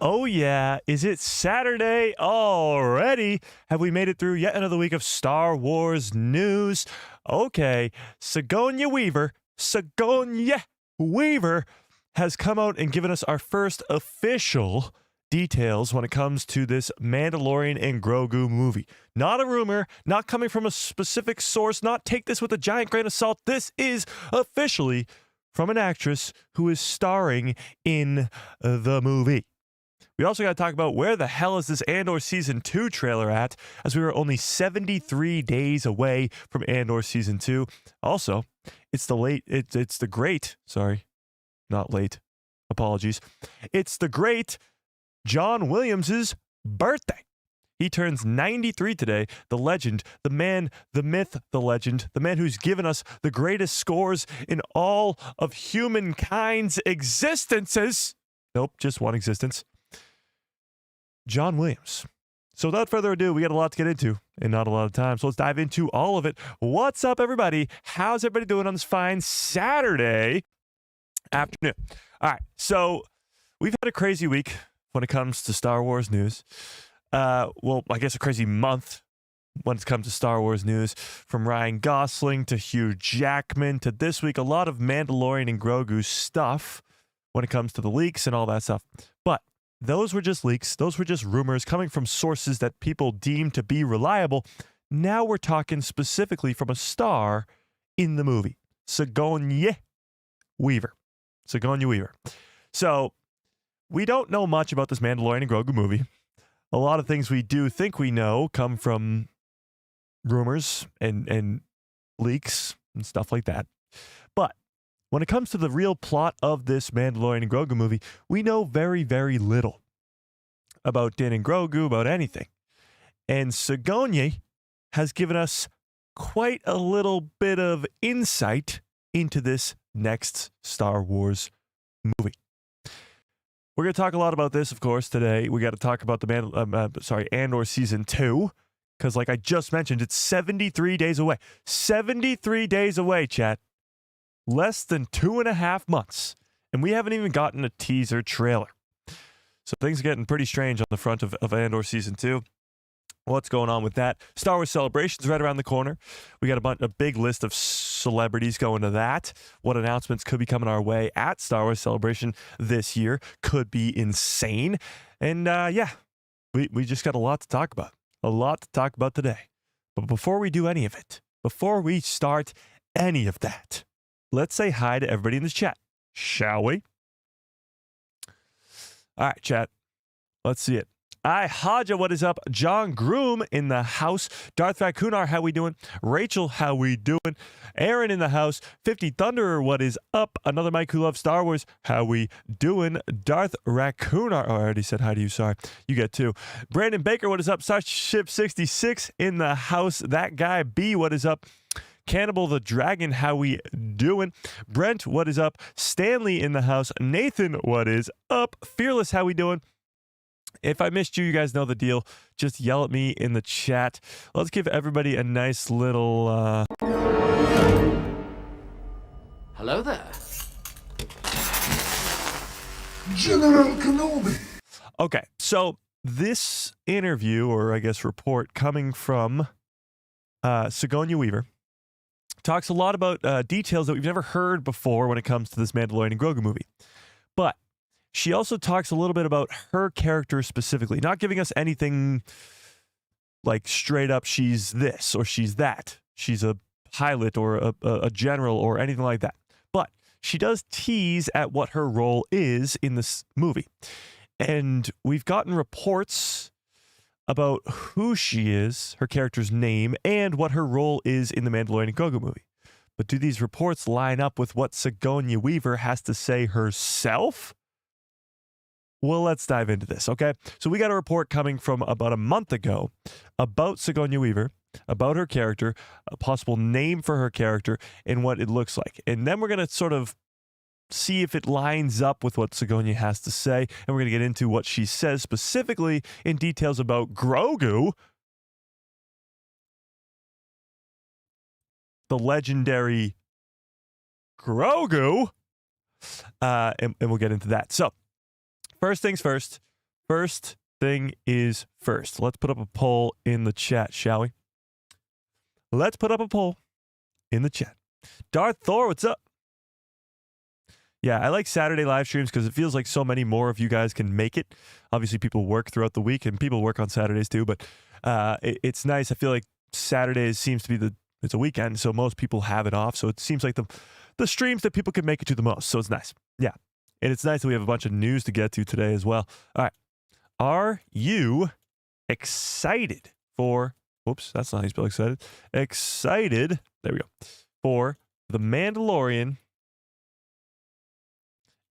Oh yeah, is it Saturday already? Have we made it through yet another week of Star Wars news? Okay, Sigourney Weaver has come out and given us our first official details when it comes to this Mandalorian and Grogu movie. Not a rumor, not coming from a specific source, not take this with a giant grain of salt. This is officially from an actress who is starring in the movie. We also got to talk about where the hell is this Andor Season 2 trailer at, as we were only 73 days away from Andor Season 2. Also, it's the great John Williams' birthday. He turns 93 today. The legend, the man, the myth, the legend, the man who's given us the greatest scores in all of humankind's existences. Nope, just one existence. John Williams. So without further ado, we got a lot to get into and not a lot of time. So let's dive into all of it. What's up, everybody? How's everybody doing on this fine Saturday afternoon? All right, so we've had a crazy week when it comes to Star Wars news. Well, I guess a crazy month when it comes to Star Wars news, from Ryan Gosling to Hugh Jackman to this week, a lot of Mandalorian and Grogu stuff when it comes to the leaks and all that stuff. But those were just leaks. Those were just rumors coming from sources that people deem to be reliable. Now we're talking specifically from a star in the movie, Sigourney Weaver. So we don't know much about this Mandalorian and Grogu movie. A lot of things we do think we know come from rumors and leaks and stuff like that. But when it comes to the real plot of this Mandalorian and Grogu movie, we know very, very little about Din and Grogu, about anything. And Sigourney has given us quite a little bit of insight into this next Star Wars movie. We're going to talk a lot about this, of course, today. We got to talk about the Andor Season 2, because like I just mentioned, it's 73 days away. 73 days away, chat. Less than 2.5 months. And we haven't even gotten a teaser trailer. So things are getting pretty strange on the front of Andor Season 2. What's going on with that? Star Wars Celebration's right around the corner. We got a big list of celebrities going to that. What announcements could be coming our way at Star Wars Celebration this year could be insane. And we just got a lot to talk about. A lot to talk about today. But before we do any of it, before we start any of that, let's say hi to everybody in this chat, shall we? All right, chat. Let's see it. Haja, what is up? John Groom in the house. Darth Raccoonar, how we doing? Rachel, how we doing? Aaron in the house. 50 Thunderer, what is up? Another Mike who loves Star Wars, how we doing? Darth Raccoonar, oh, I already said hi to you, sorry. You get two. Brandon Baker, what is up? Starship 66 in the house. That guy B, what is up? Cannibal the Dragon, how we doing? Brent, what is up? Stanley in the house. Nathan, what is up? Fearless, how we doing? If I missed you, you guys know the deal. Just yell at me in the chat. Let's give everybody a nice little Hello there. General Kenobi. Okay, so this interview, or I guess report, coming from Sigourney Weaver, talks a lot about details that we've never heard before when it comes to this Mandalorian and Grogu movie. But she also talks a little bit about her character specifically, not giving us anything like straight up she's this or she's that. She's a pilot or a general or anything like that. But she does tease at what her role is in this movie. And we've gotten reports about who she is, her character's name, and what her role is in the Mandalorian and Grogu movie. But do these reports line up with what Sigourney Weaver has to say herself? Well, let's dive into this, okay? So we got a report coming from about a month ago about Sigourney Weaver, about her character, a possible name for her character, and what it looks like. And then we're going to sort of see if it lines up with what Sigourney has to say, and we're going to get into what she says specifically in details about Grogu, the legendary Grogu, and we'll get into that. So, first things first, First thing is first. Let's put up a poll in the chat, shall we? Let's put up a poll in the chat. Darth Thor, what's up? Yeah, I like Saturday live streams because it feels like so many more of you guys can make it. Obviously, people work throughout the week, and people work on Saturdays too, but it's nice. I feel like Saturdays seems to be it's a weekend, so most people have it off, so it seems like the streams that people can make it to the most, so it's nice. Yeah, and it's nice that we have a bunch of news to get to today as well. All right, are you excited for, oops, that's not how you spell excited, excited, there we go, for the Mandalorian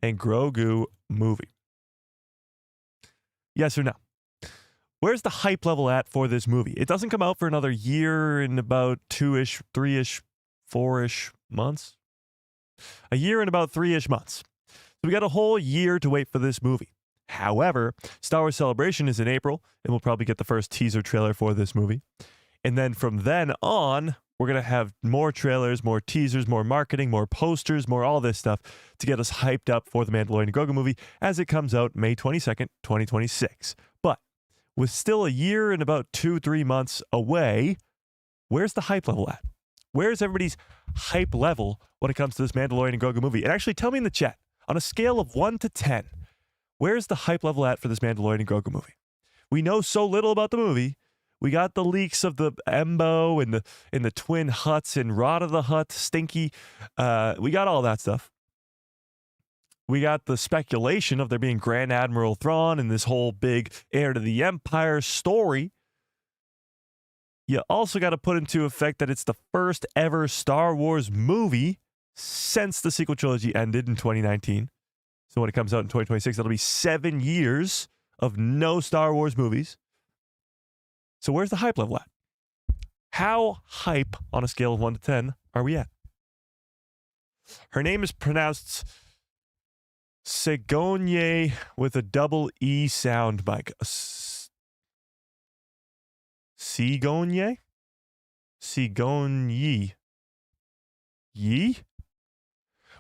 and Grogu movie? Yes or no? Where's the hype level at for this movie? It doesn't come out for another year and about 2-ish, 3-ish, 4-ish months. A year and about 3-ish months. So we got a whole year to wait for this movie. However, Star Wars Celebration is in April, and we'll probably get the first teaser trailer for this movie. And then from then on, we're going to have more trailers, more teasers, more marketing, more posters, more all this stuff to get us hyped up for the Mandalorian and Grogu movie as it comes out May 22nd, 2026. But with still a year and about 2-3 months away, where's the hype level at? Where's everybody's hype level when it comes to this Mandalorian and Grogu movie? And actually tell me in the chat, on a scale of 1 to 10, where's the hype level at for this Mandalorian and Grogu movie? We know so little about the movie. We got the leaks of the Embo and the twin huts and Rod of the Hutt, Stinky. We got all that stuff. We got the speculation of there being Grand Admiral Thrawn and this whole big heir to the Empire story. You also got to put into effect that it's the first ever Star Wars movie since the sequel trilogy ended in 2019. So when it comes out in 2026, that'll be 7 years of no Star Wars movies. So where's the hype level at? How hype on a scale of 1 to 10 are we at? Her name is pronounced Sigourney with a double E sound, Mike. Sigourney? Sigourney. Yee?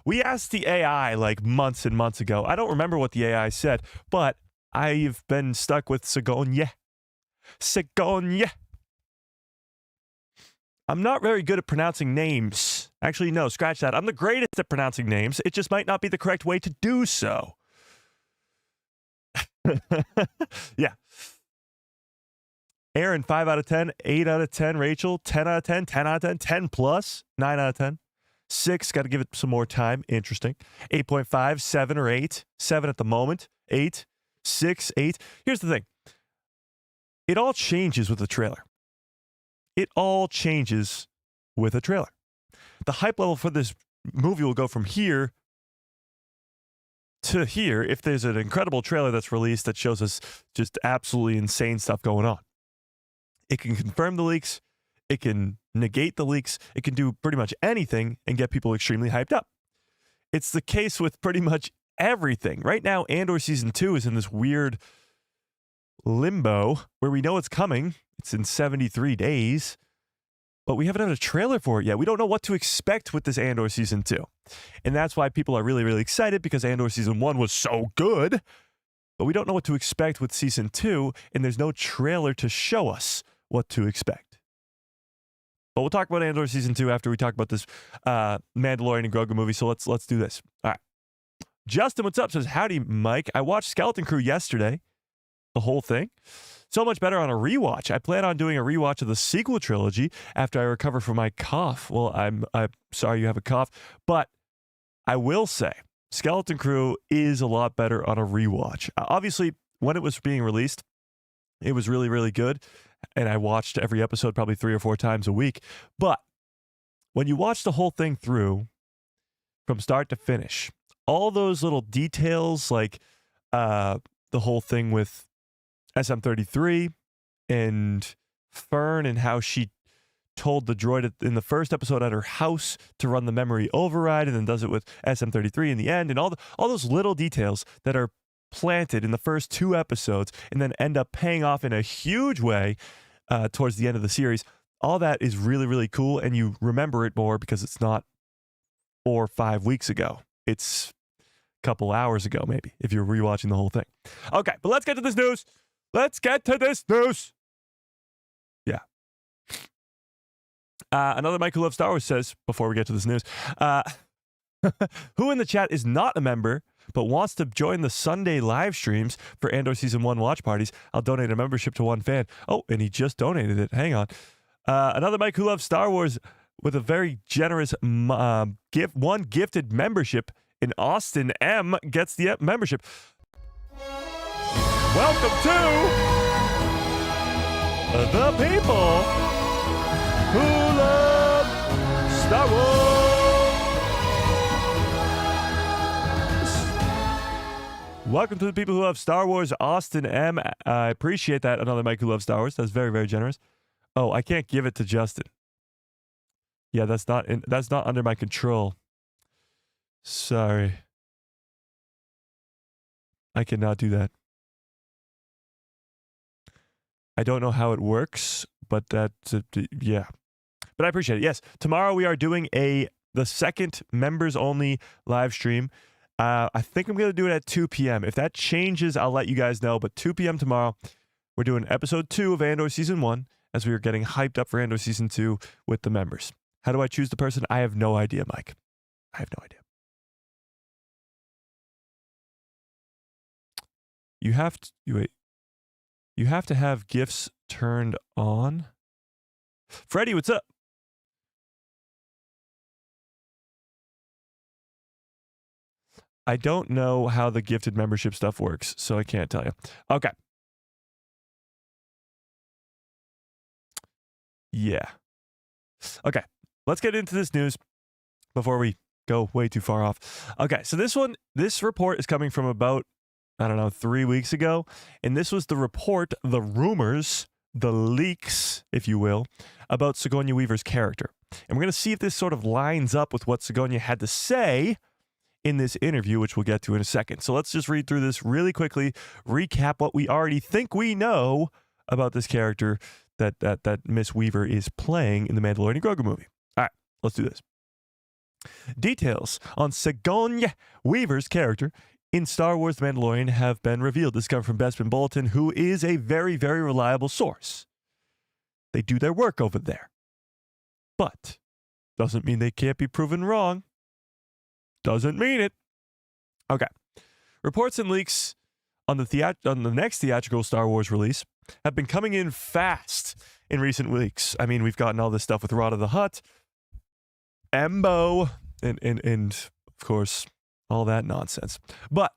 We asked the AI like months and months ago. I don't remember what the AI said, but I've been stuck with Sigourney. Sigourney. I'm not very good at pronouncing names. Actually, no, scratch that. I'm the greatest at pronouncing names. It just might not be the correct way to do so. Yeah. Aaron, 5 out of 10, 8 out of 10. Rachel, 10 out of 10, 10 out of 10, 10 plus, 9 out of 10. 6, got to give it some more time. Interesting. 8.5, 7 or 8. 7 at the moment. 8, 6, 8. Here's the thing. It all changes with the trailer. It all changes with a trailer. The hype level for this movie will go from here to here if there's an incredible trailer that's released that shows us just absolutely insane stuff going on. It can confirm the leaks. It can negate the leaks. It can do pretty much anything and get people extremely hyped up. It's the case with pretty much everything. Right now, Andor Season 2 is in this weird limbo where we know it's coming. It's in 73 days, but we haven't had a trailer for it yet. We don't know what to expect with this Andor Season 2. And that's why people are really, really excited because Andor Season 1 was so good, but we don't know what to expect with Season 2, and there's no trailer to show us what to expect. But we'll talk about Andor Season 2 after we talk about this Mandalorian and Grogu movie, so let's do this. All right. Justin, what's up? Says, howdy, Mike. I watched Skeleton Crew yesterday. The whole thing. So much better on a rewatch. I plan on doing a rewatch of the sequel trilogy after I recover from my cough. Well, I'm sorry you have a cough, but I will say Skeleton Crew is a lot better on a rewatch. Obviously, when it was being released, it was really, really good, and I watched every episode probably 3 or 4 times a week. But when you watch the whole thing through from start to finish, all those little details like the whole thing with SM-33 and Fern and how she told the droid in the first episode at her house to run the memory override and then does it with SM-33 in the end, and all those little details that are planted in the first 2 episodes and then end up paying off in a huge way towards the end of the series. All that is really, really cool, and you remember it more because it's not 4 or 5 weeks ago. It's couple hours ago, maybe, if you're rewatching the whole thing. Okay, but let's get to this news. Yeah. Another Mike who loves Star Wars says, before we get to this news, who in the chat is not a member but wants to join the Sunday live streams for Andor Season 1 watch parties, I'll donate a membership to one fan. Oh, and he just donated it. Hang on. Another Mike who loves Star Wars with a very generous gifted membership in Austin M gets the membership. Welcome to the people who love Star Wars. Welcome to the people who love Star Wars, Austin M. I appreciate that. Another Mike who loves Star Wars. That's very, very generous. Oh, I can't give it to Justin. Yeah, that's not under my control. Sorry. I cannot do that. I don't know how it works, but yeah. But I appreciate it. Yes, tomorrow we are doing the second members-only live stream. I think I'm going to do it at 2 p.m. If that changes, I'll let you guys know. But 2 p.m. tomorrow, we're doing episode 2 of Andor Season 1 as we are getting hyped up for Andor Season 2 with the members. How do I choose the person? I have no idea, Mike. I have no idea. You have to have gifts turned on. Freddie, what's up? I don't know how the gifted membership stuff works, so I can't tell you. Okay. Yeah. Okay. Let's get into this news before we go way too far off. Okay, so this report is coming from about, 3 weeks ago. And this was the report, the rumors, the leaks, if you will, about Sigourney Weaver's character. And we're going to see if this sort of lines up with what Sigourney had to say in this interview, which we'll get to in a second. So let's just read through this really quickly, recap what we already think we know about this character that Miss Weaver is playing in the Mandalorian and Grogu movie. All right, let's do this. Details on Sigourney Weaver's character in Star Wars The Mandalorian have been revealed. This comes from Bespin Bulletin, who is a very, very reliable source. They do their work over there. But doesn't mean they can't be proven wrong. Doesn't mean it. Okay. Reports and leaks on the next theatrical Star Wars release have been coming in fast in recent weeks. I mean, we've gotten all this stuff with Rod of the Hutt, Embo, and of course, all that nonsense. But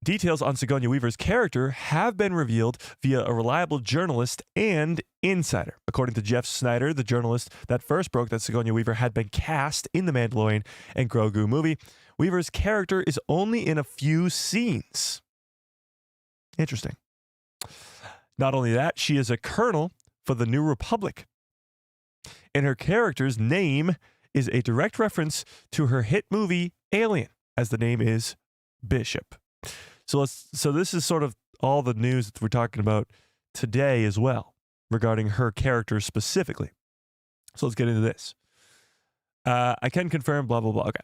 details on Sigourney Weaver's character have been revealed via a reliable journalist and insider. According to Jeff Snyder, the journalist that first broke that Sigourney Weaver had been cast in the Mandalorian and Grogu movie, Weaver's character is only in a few scenes. Interesting. Not only that, she is a colonel for the New Republic. And her character's name is a direct reference to her hit movie Alien, as the name is Bishop. So this is sort of all the news that we're talking about today as well, regarding her character specifically. So let's get into this. I can confirm, blah, blah, blah. Okay.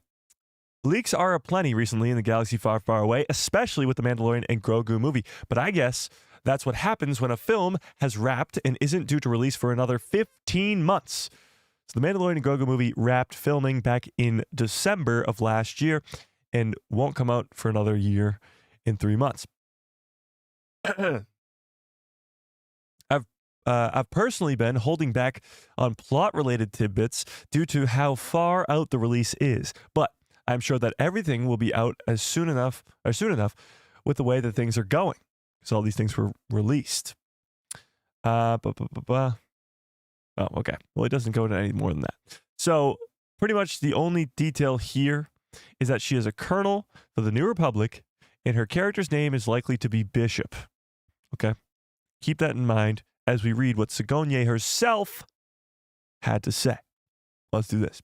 Leaks are aplenty recently in the galaxy far, far away, especially with the Mandalorian and Grogu movie. But I guess that's what happens when a film has wrapped and isn't due to release for another 15 months. So the Mandalorian and Grogu movie wrapped filming back in December of last year and won't come out for another year in 3 months. I've personally been holding back on plot-related tidbits due to how far out the release is, but I'm sure that everything will be out as soon enough with the way that things are going, because all these things were released. Oh, okay. Well, it doesn't go into any more than that. So pretty much the only detail here is that she is a colonel for the New Republic, and her character's name is likely to be Bishop. Okay? Keep that in mind as we read what Sigourney herself had to say. Let's do this.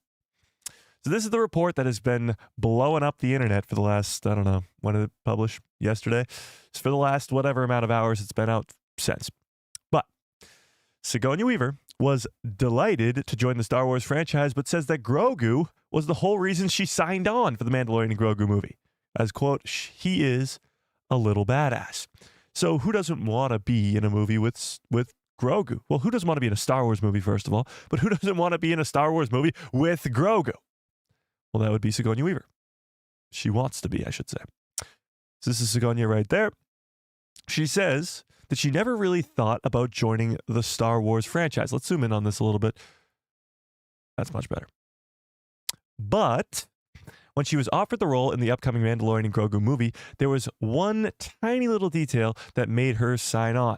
So this is the report that has been blowing up the internet for the last, I don't know, when did it publish? Yesterday? It's for the last whatever amount of hours it's been out since. But Sigourney Weaver was delighted to join the Star Wars franchise, but says that Grogu was the whole reason she signed on for the Mandalorian and Grogu movie. As, quote, he is a little badass. So who doesn't want to be in a movie with Grogu? Well, who doesn't want to be in a Star Wars movie, first of all? But who doesn't want to be in a Star Wars movie with Grogu? Well, that would be Sigourney Weaver. She wants to be, I should say. So this is Sigourney right there. She says that she never really thought about joining the Star Wars franchise. Let's zoom in on this a little bit. That's much better. But when she was offered the role in the upcoming Mandalorian and Grogu movie, there was one tiny little detail that made her sign on.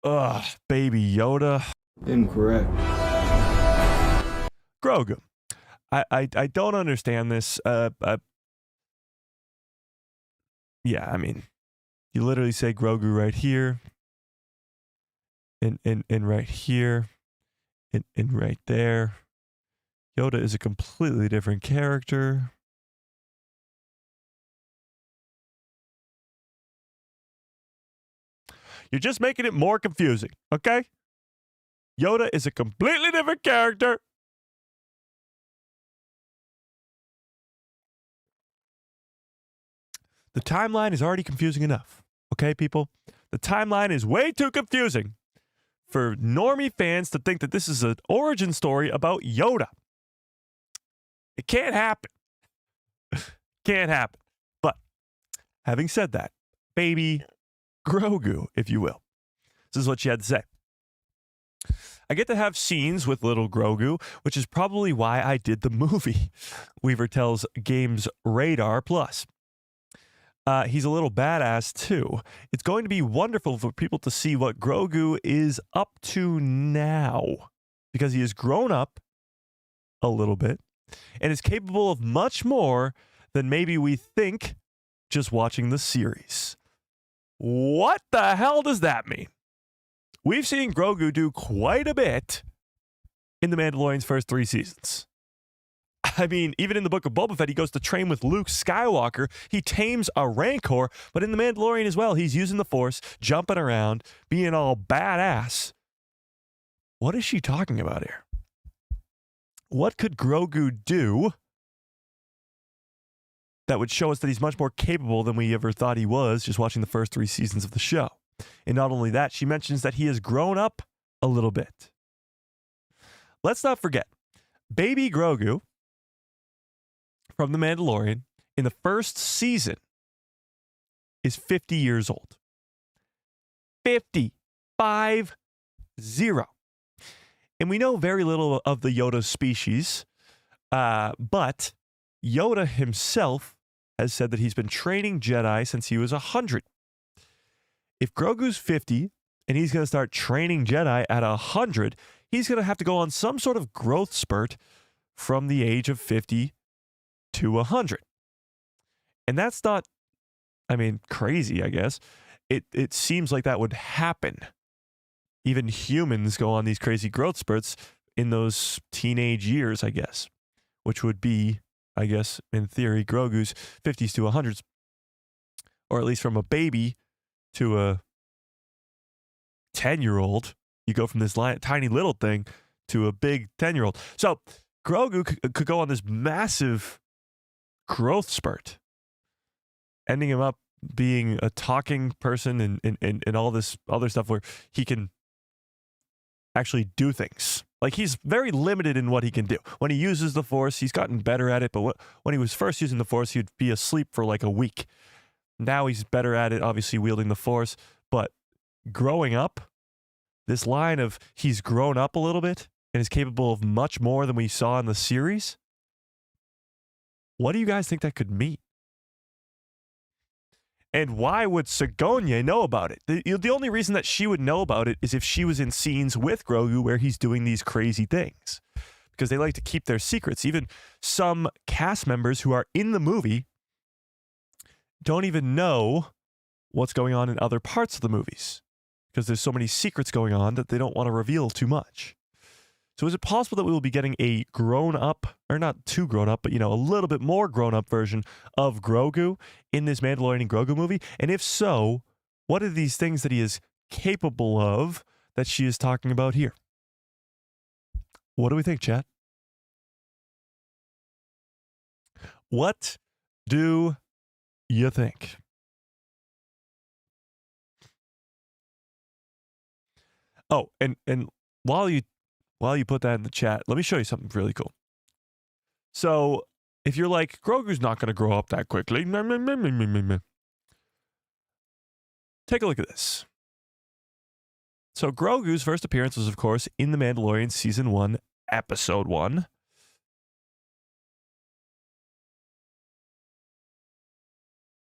Ugh, Baby Yoda. Incorrect. Grogu. I don't understand this. Yeah, I mean, you literally say Grogu right here, and right here, and right there. Yoda is a completely different character. You're just making it more confusing, okay? Yoda is a completely different character. The timeline is already confusing enough, okay, people? The timeline is way too confusing for normie fans to think that this is an origin story about Yoda. It can't happen. Can't happen. But having said that, Baby Grogu, if you will. This is what she had to say. I get to have scenes with little Grogu, which is probably why I did the movie, Weaver tells Games Radar Plus. He's a little badass, too. It's going to be wonderful for people to see what Grogu is up to now, because he has grown up a little bit and is capable of much more than maybe we think just watching the series. What the hell does that mean? We've seen Grogu do quite a bit in The Mandalorian's first 3 seasons. I mean, even in the book of Boba Fett, he goes to train with Luke Skywalker. He tames a Rancor, but in The Mandalorian as well, he's using the Force, jumping around, being all badass. What is she talking about here? What could Grogu do that would show us that he's much more capable than we ever thought he was just watching the first 3 seasons of the show? And not only that, she mentions that he has grown up a little bit. Let's not forget, Baby Grogu from The Mandalorian in the first season is 50 years old. 50. 50. And we know very little of the Yoda species, but Yoda himself has said that he's been training Jedi since he was 100. If Grogu's 50 and he's going to start training Jedi at 100, he's going to have to go on some sort of growth spurt from the age of 50 to 100. And that's not, I mean, crazy, I guess. It seems like that would happen. Even humans go on these crazy growth spurts in those teenage years, I guess, which would be, I guess, in theory, Grogu's 50s to 100s, or at least from a baby to a 10-year-old. You go from this tiny little thing to a big 10-year-old. So Grogu could go on this massive growth spurt, ending him up being a talking person and all this other stuff where he can actually do things. Like, he's very limited in what he can do. When he uses the Force, he's gotten better at it, but when he was first using the Force, he'd be asleep for like a week. Now he's better at it, obviously wielding the Force, but growing up, this line of he's grown up a little bit and is capable of much more than we saw in the series, what do you guys think that could mean? And why would Sigourney know about it? The only reason that she would know about it is if she was in scenes with Grogu where he's doing these crazy things. Because they like to keep their secrets. Even some cast members who are in the movie don't even know what's going on in other parts of the movies. Because there's so many secrets going on that they don't want to reveal too much. So is it possible that we will be getting a grown-up, or not too grown-up, but, a little bit more grown-up version of Grogu in this Mandalorian and Grogu movie? And if so, what are these things that he is capable of that she is talking about here. What do we think, chat? What do you think? Oh, and while you put that in the chat, let me show you something really cool. So, if you're like, Grogu's not going to grow up that quickly, take a look at this. So, Grogu's first appearance was, of course, in The Mandalorian Season 1, Episode 1.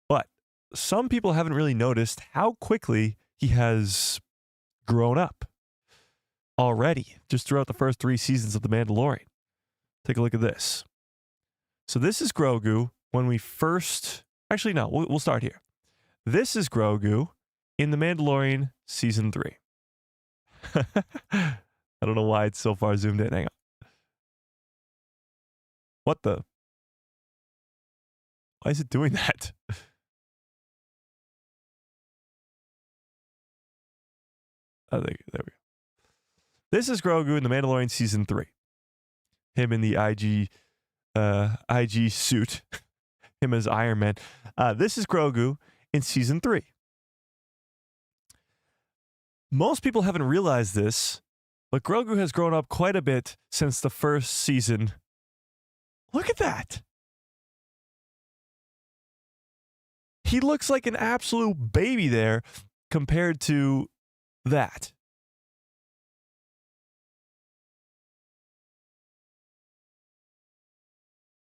But some people haven't really noticed how quickly he has grown up already, just throughout the first 3 seasons of The Mandalorian. Take a look at this. So this is Grogu when we first... Actually, no, we'll start here. This is Grogu in The Mandalorian Season 3. I don't know why it's so far zoomed in. Hang on. What the? Why is it doing that? I think, there we go. This is Grogu in The Mandalorian Season 3. Him in the IG suit. Him as Iron Man. This is Grogu in Season 3. Most people haven't realized this, but Grogu has grown up quite a bit since the first season. Look at that. He looks like an absolute baby there compared to that.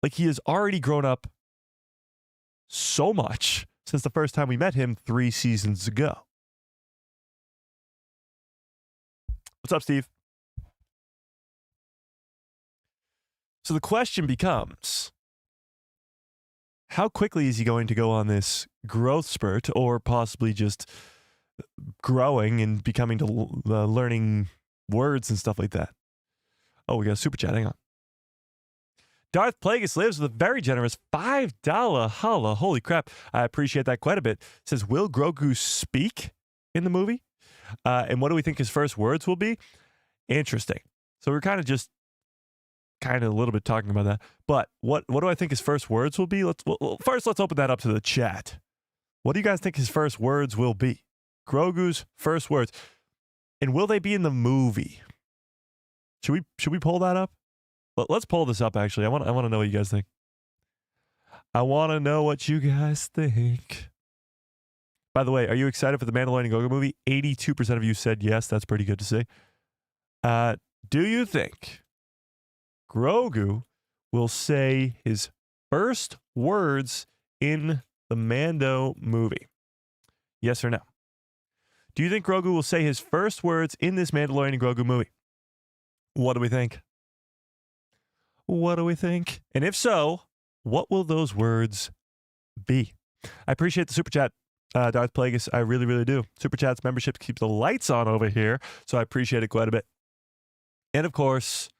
Like, he has already grown up so much since the first time we met him 3 seasons ago. What's up, Steve? So the question becomes, how quickly is he going to go on this growth spurt, or possibly just growing and becoming to learning words and stuff like that? Oh, we got a super chat. Hang on. Darth Plagueis lives with a very generous $5 holla. Holy crap. I appreciate that quite a bit. Says, will Grogu speak in the movie? And what do we think his first words will be? Interesting. So we're kind of a little bit talking about that. But what do I think his first words will be? First, let's open that up to the chat. What do you guys think his first words will be? Grogu's first words. And will they be in the movie? Should we pull that up? Let's pull this up, actually. I want to know what you guys think. I want to know what you guys think. By the way, are you excited for the Mandalorian and Gorgu movie? 82% of you said yes. That's pretty good to see. Do you think Grogu will say his first words in the Mando movie? Yes or no? Do you think Grogu will say his first words in this Mandalorian and Grogu movie? What do we think? What do we think? And if so, what will those words be? I appreciate the super chat, Darth Plagueis. I really, really do. Super chats, membership keeps the lights on over here, so I appreciate it quite a bit. And of course,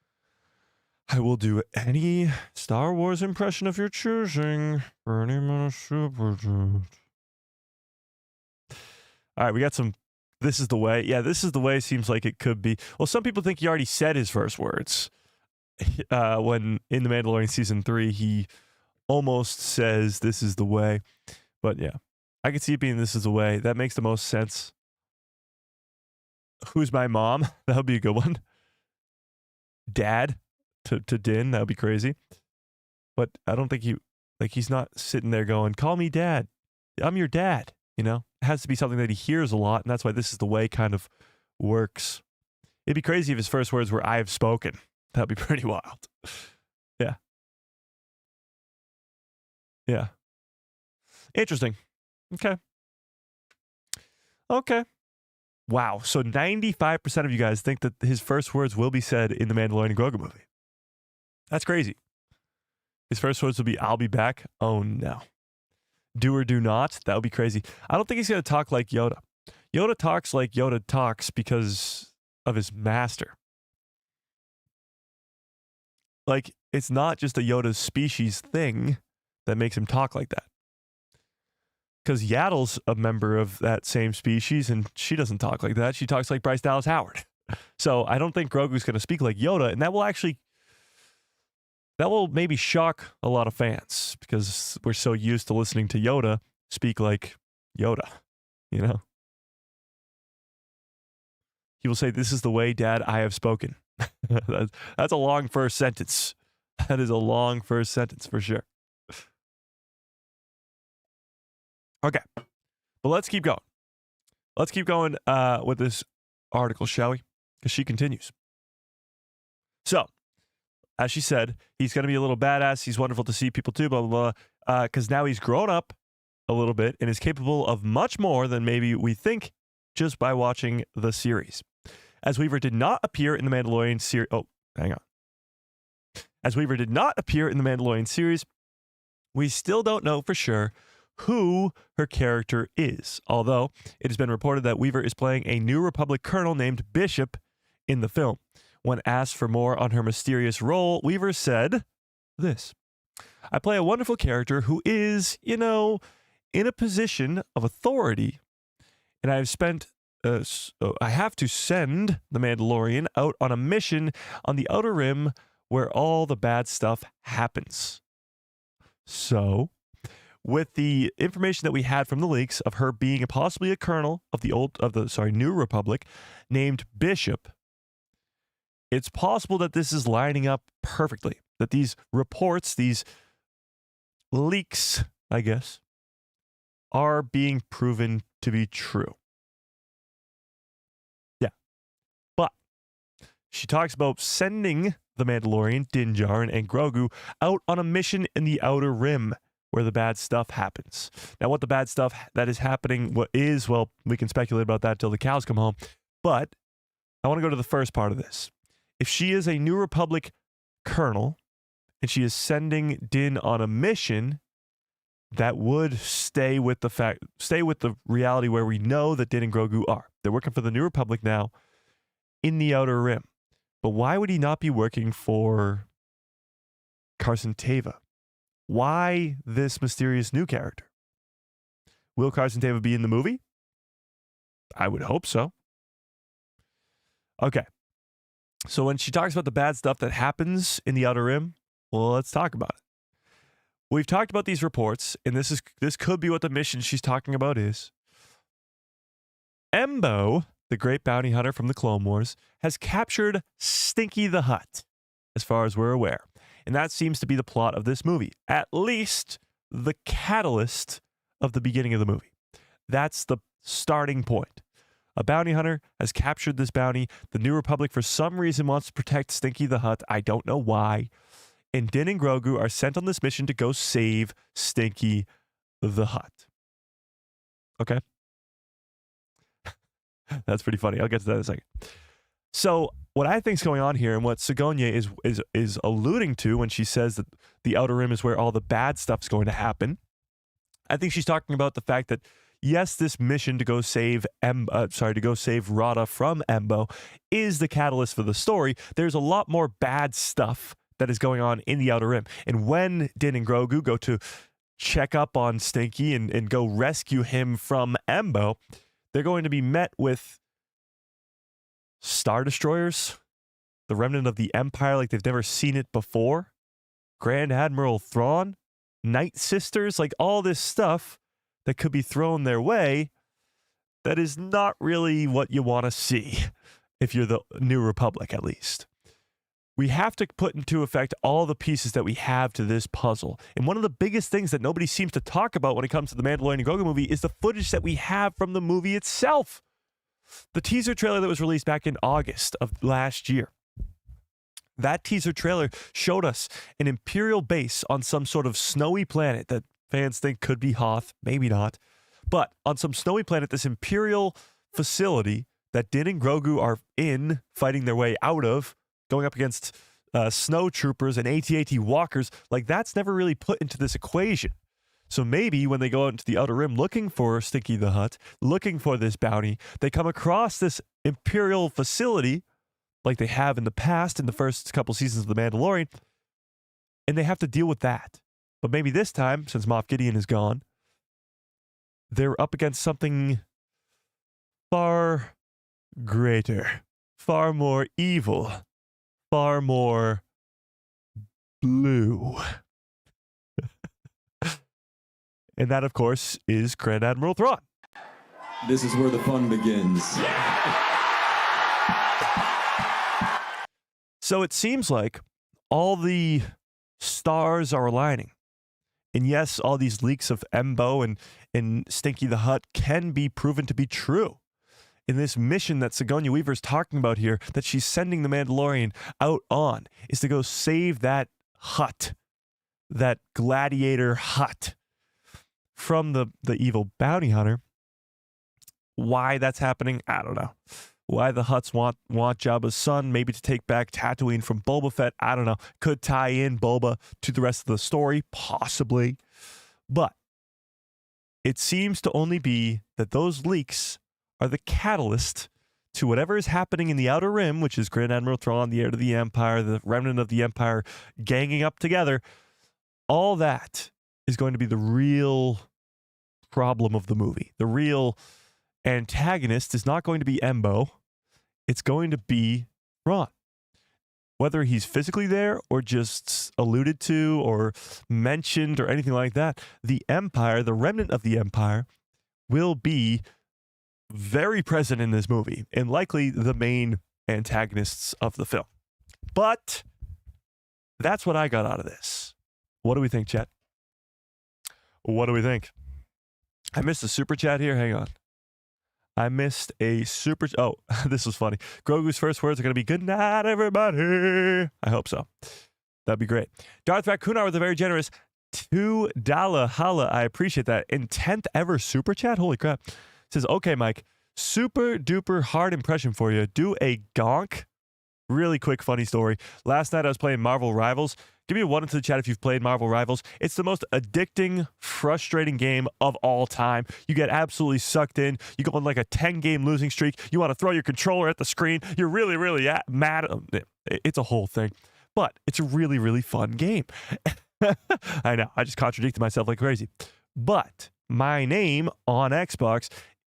I will do any Star Wars impression of your choosing for any amount of super chat. All right, we got some. This is the way. Yeah, this is the way. Seems like it could be. Well, some people think he already said his first words. When in The Mandalorian Season 3, he almost says, this is the way. But yeah, I could see it being this is the way. That makes the most sense. Who's my mom? That would be a good one. Dad to Din. That would be crazy. But I don't think he's not sitting there going, call me dad. I'm your dad. You know, it has to be something that he hears a lot. And that's why this is the way kind of works. It'd be crazy if his first words were, I have spoken. That'd be pretty wild. Yeah. Yeah. Interesting. Okay. Wow. So 95% of you guys think that his first words will be said in the Mandalorian and Grogu movie. That's crazy. His first words will be, I'll be back. Oh, no. Do or do not. That would be crazy. I don't think he's going to talk like Yoda. Yoda talks like Yoda talks because of his master. Like, it's not just a Yoda species thing that makes him talk like that. because Yaddle's a member of that same species, and she doesn't talk like that. She talks like Bryce Dallas Howard. So I don't think Grogu's going to speak like Yoda, and that will maybe shock a lot of fans because we're so used to listening to Yoda speak like Yoda, you know? He will say, "This is the way, Dad, I have spoken." That's a long first sentence. That is a long first sentence for sure. Okay, but let's keep going. Let's keep going with this article, shall we? Because she continues. So, as she said, he's going to be a little badass. He's wonderful to see people too, blah, blah, blah. Because now he's grown up a little bit and is capable of much more than maybe we think just by watching the series. As Weaver did not appear in the Mandalorian series. Oh, hang on. As Weaver did not appear in the Mandalorian series, we still don't know for sure who her character is. Although it has been reported that Weaver is playing a New Republic colonel named Bishop in the film. When asked for more on her mysterious role, Weaver said this: "I play a wonderful character who is, in a position of authority, and I have to send the Mandalorian out on a mission on the Outer Rim where all the bad stuff happens." So, with the information that we had from the leaks of her being possibly a colonel of the New Republic named Bishop, it's possible that this is lining up perfectly. That these reports, these leaks, I guess, are being proven to be true. Yeah. But she talks about sending the Mandalorian, Din Djarin, and Grogu out on a mission in the Outer Rim where the bad stuff happens. Now, what the bad stuff that is happening well, we can speculate about that till the cows come home. But I want to go to the first part of this. If she is a New Republic colonel and she is sending Din on a mission, that would stay with the reality where we know that Din and Grogu are. They're working for the New Republic now in the Outer Rim. But why would he not be working for Carson Teva? Why this mysterious new character? Will Carson Teva be in the movie? I would hope so. Okay. So when she talks about the bad stuff that happens in the Outer Rim, well, let's talk about it. We've talked about these reports, and this could be what the mission she's talking about is. Embo, the great bounty hunter from the Clone Wars, has captured Stinky the Hutt, as far as we're aware. And that seems to be the plot of this movie, at least the catalyst of the beginning of the movie. That's the starting point. A bounty hunter has captured this bounty. The New Republic, for some reason, wants to protect Stinky the Hutt. I don't know why. And Din and Grogu are sent on this mission to go save Stinky the Hutt. Okay? That's pretty funny. I'll get to that in a second. So what I think is going on here, and what Sigourney is alluding to when she says that the Outer Rim is where all the bad stuff's going to happen, I think she's talking about the fact that, yes, this mission to go save Rada from Embo is the catalyst for the story. There's a lot more bad stuff that is going on in the Outer Rim. And when Din and Grogu go to check up on Stinky and go rescue him from Embo, they're going to be met with Star Destroyers, the remnant of the Empire like they've never seen it before, Grand Admiral Thrawn, Night Sisters, like all this stuff that could be thrown their way that is not really what you want to see if you're the New Republic, at least. We have to put into effect all the pieces that we have to this puzzle. And one of the biggest things that nobody seems to talk about when it comes to the Mandalorian and Grogu movie is the footage that we have from the movie itself. The teaser trailer that was released back in August of last year. That teaser trailer showed us an Imperial base on some sort of snowy planet that fans think could be Hoth, maybe not. But on some snowy planet, this Imperial facility that Din and Grogu are in, fighting their way out of, going up against snow troopers and AT-AT walkers, like that's never really put into this equation. So maybe when they go out into the Outer Rim looking for Stinky the Hutt, looking for this bounty, they come across this Imperial facility like they have in the past in the first couple seasons of The Mandalorian, and they have to deal with that. But maybe this time, since Moff Gideon is gone, they're up against something far greater, far more evil, far more blue. And that, of course, is Grand Admiral Thrawn. This is where the fun begins. So it seems like all the stars are aligning. And yes, all these leaks of Embo and Stinky the Hutt can be proven to be true. In this mission that Sigourney Weaver is talking about here, that she's sending the Mandalorian out on, is to go save that Hutt, that gladiator Hutt, from the evil bounty hunter. Why that's happening, I don't know. Why the Hutts want Jabba's son, maybe to take back Tatooine from Boba Fett, I don't know. Could tie in Boba to the rest of the story, possibly. But it seems to only be that those leaks are the catalyst to whatever is happening in the Outer Rim, which is Grand Admiral Thrawn, the heir to the Empire, the remnant of the Empire, ganging up together. All that is going to be the real problem of the movie. The real antagonist is not going to be Embo. It's going to be Thrawn. Whether he's physically there or just alluded to or mentioned or anything like that, the Empire, the remnant of the Empire, will be very present in this movie and likely the main antagonists of the film. But that's what I got out of this. What do we think, chat? What do we think? I missed a super chat here. Hang on. I missed a super... Oh, this was funny. Grogu's first words are going to be, "Good night, everybody." I hope so. That'd be great. Darth Rakunar with a very generous $2 holla. I appreciate that. In 10th ever super chat? Holy crap. Says, "Okay, Mike, super duper hard impression for you. Do a gonk." Really quick, funny story. Last night I was playing Marvel Rivals. Give me a 1 into the chat if you've played Marvel Rivals. It's the most addicting, frustrating game of all time. You get absolutely sucked in. You go on like a 10-game losing streak. You want to throw your controller at the screen. You're really, really mad. It's a whole thing. But it's a really, really fun game. I know. I just contradicted myself like crazy. But my name on Xbox,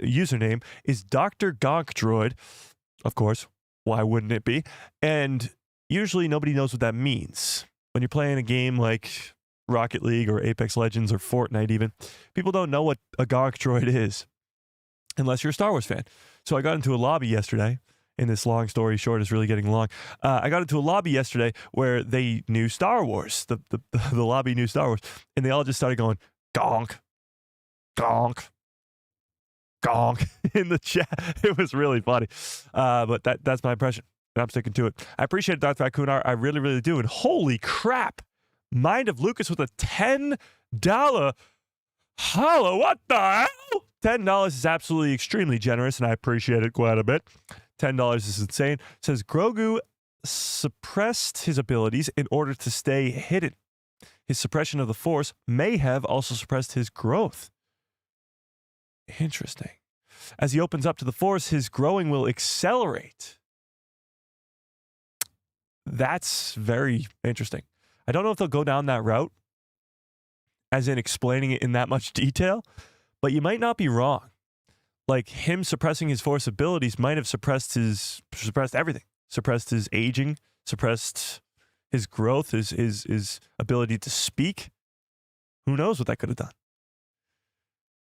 username, is Dr. Gonk Droid. Of course. Why wouldn't it be? And usually nobody knows what that means. When you're playing a game like Rocket League or Apex Legends or Fortnite even, people don't know what a Gonk Droid is unless you're a Star Wars fan. So I got into a lobby yesterday, and this long story short is really getting long. I got into a lobby yesterday where they knew Star Wars. The lobby knew Star Wars, and they all just started going, "Gonk, gonk, gonk" in the chat. It was really funny. But that's my impression. I'm sticking to it. I appreciate it, Darth Rakunar. I really, really do. And holy crap, Mind of Lucas with a $10 holla. What the hell? $10 is absolutely extremely generous, and I appreciate it quite a bit. $10 is insane. It says Grogu suppressed his abilities in order to stay hidden. His suppression of the Force may have also suppressed his growth. Interesting. As he opens up to the Force, his growing will accelerate. That's very interesting. I don't know if they'll go down that route, as in explaining it in that much detail, but you might not be wrong. Like, him suppressing his Force abilities might have suppressed everything. Suppressed his aging, suppressed his growth, his ability to speak. Who knows what that could have done?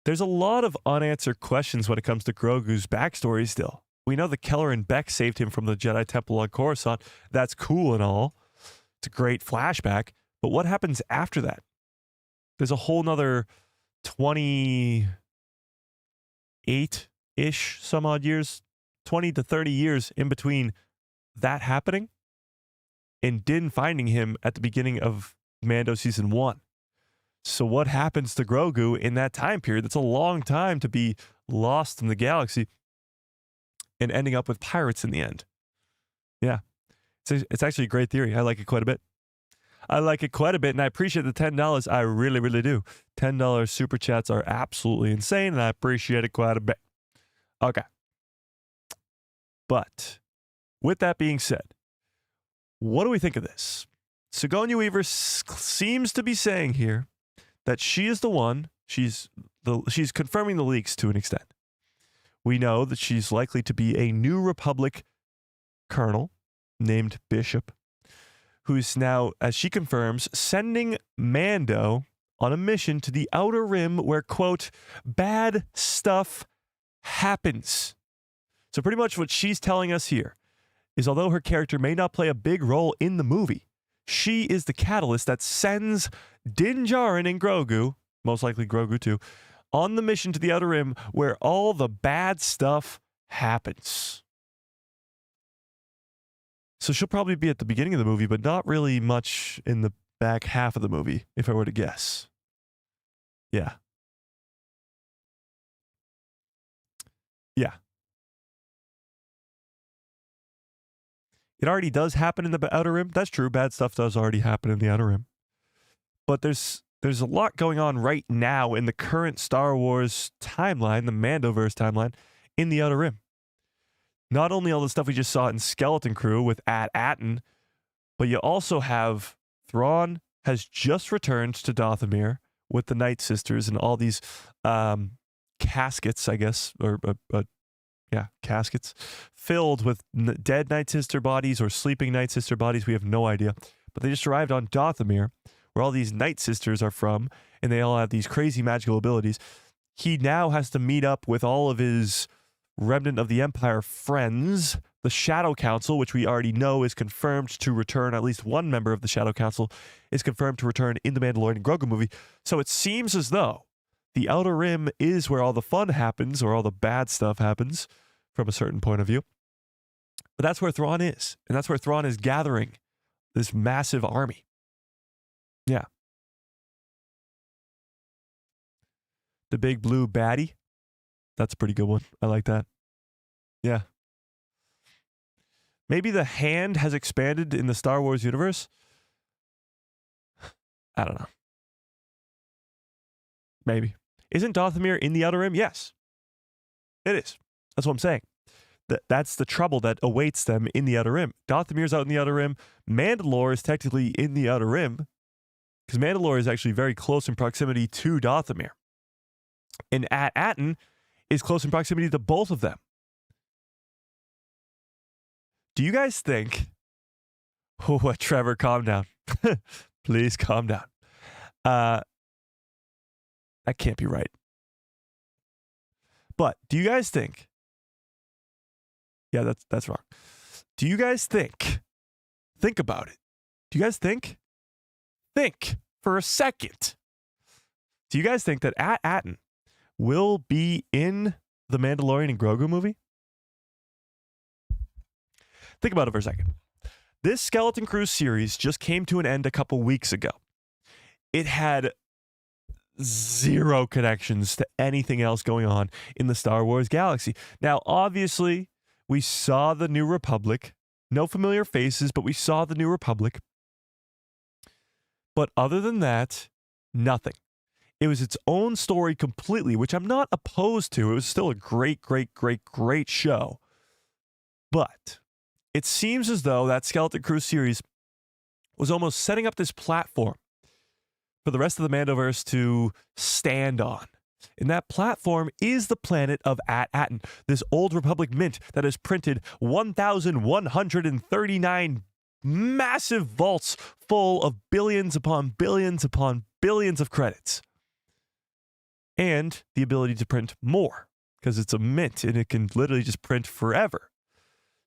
There's a lot of unanswered questions when it comes to Grogu's backstory still. We know that Keller and Beck saved him from the Jedi Temple on Coruscant. That's cool and all. It's a great flashback. But what happens after that? There's a whole nother 28-ish some odd years, 20 to 30 years in between that happening and Din finding him at the beginning of Mando Season 1. So what happens to Grogu in that time period? That's a long time to be lost in the galaxy and ending up with pirates in the end. Yeah. It's actually a great theory. I like it quite a bit. And I appreciate the $10. I really, really do. $10 super chats are absolutely insane, and I appreciate it quite a bit. Okay. But with that being said, what do we think of this? Sigourney Weaver seems to be saying here that she is the one. she's confirming the leaks to an extent. We know that she's likely to be a New Republic colonel named Bishop, who's now, as she confirms, sending Mando on a mission to the Outer Rim where, quote, bad stuff happens. So pretty much what she's telling us here is, although her character may not play a big role in the movie, she is the catalyst that sends Din Djarin and Grogu, most likely Grogu too, on the mission to the Outer Rim where all the bad stuff happens. So she'll probably be at the beginning of the movie, but not really much in the back half of the movie, if I were to guess. Yeah. Yeah. It already does happen in the Outer Rim. That's true. Bad stuff does already happen in the Outer Rim. But there's a lot going on right now in the current Star Wars timeline, the Mandoverse timeline, in the Outer Rim. Not only all the stuff we just saw in Skeleton Crew with At-Aten, but you also have Thrawn has just returned to Dathomir with the Night Sisters and all these caskets, I guess, or caskets filled with dead Night Sister bodies or sleeping Night Sister bodies. We have no idea. But they just arrived on Dathomir, where all these Night Sisters are from, and they all have these crazy magical abilities. He now has to meet up with all of his Remnant of the Empire friends, the Shadow Council, which we already know is confirmed to return. At least one member of the Shadow Council is confirmed to return in the Mandalorian and Grogu movie. So it seems as though the Outer Rim is where all the fun happens, or all the bad stuff happens from a certain point of view. But that's where Thrawn is. And that's where Thrawn is gathering this massive army. Yeah. The big blue baddie. That's a pretty good one. I like that. Yeah. Maybe the hand has expanded in the Star Wars universe. I don't know. Maybe. Isn't Dathomir in the Outer Rim? Yes. It is. That's what I'm saying. That's the trouble that awaits them in the Outer Rim. Dathomir's out in the Outer Rim. Mandalore is technically in the Outer Rim, because Mandalore is actually very close in proximity to Dathomir. And At-Aten is close in proximity to both of them. Do you guys think... Oh, Trevor, calm down. Please calm down. That can't be right. But do you guys think... Yeah, that's wrong. Do you guys think about it. Do you guys think for a second. Do you guys think that At-Aten will be in the Mandalorian and Grogu movie? Think about it for a second. This Skeleton Crew series just came to an end a couple weeks ago. It had zero connections to anything else going on in the Star Wars galaxy. Now, obviously, we saw the New Republic. No familiar faces, but we saw the New Republic. But other than that, nothing. It was its own story completely, which I'm not opposed to. It was still a great, great, great, great show. But it seems as though that Skeleton Crew series was almost setting up this platform for the rest of the Mandoverse to stand on. And that platform is the planet of At-Aten, this old Republic mint that has printed 1,139 massive vaults full of billions upon billions upon billions of credits. And the ability to print more, because it's a mint and it can literally just print forever.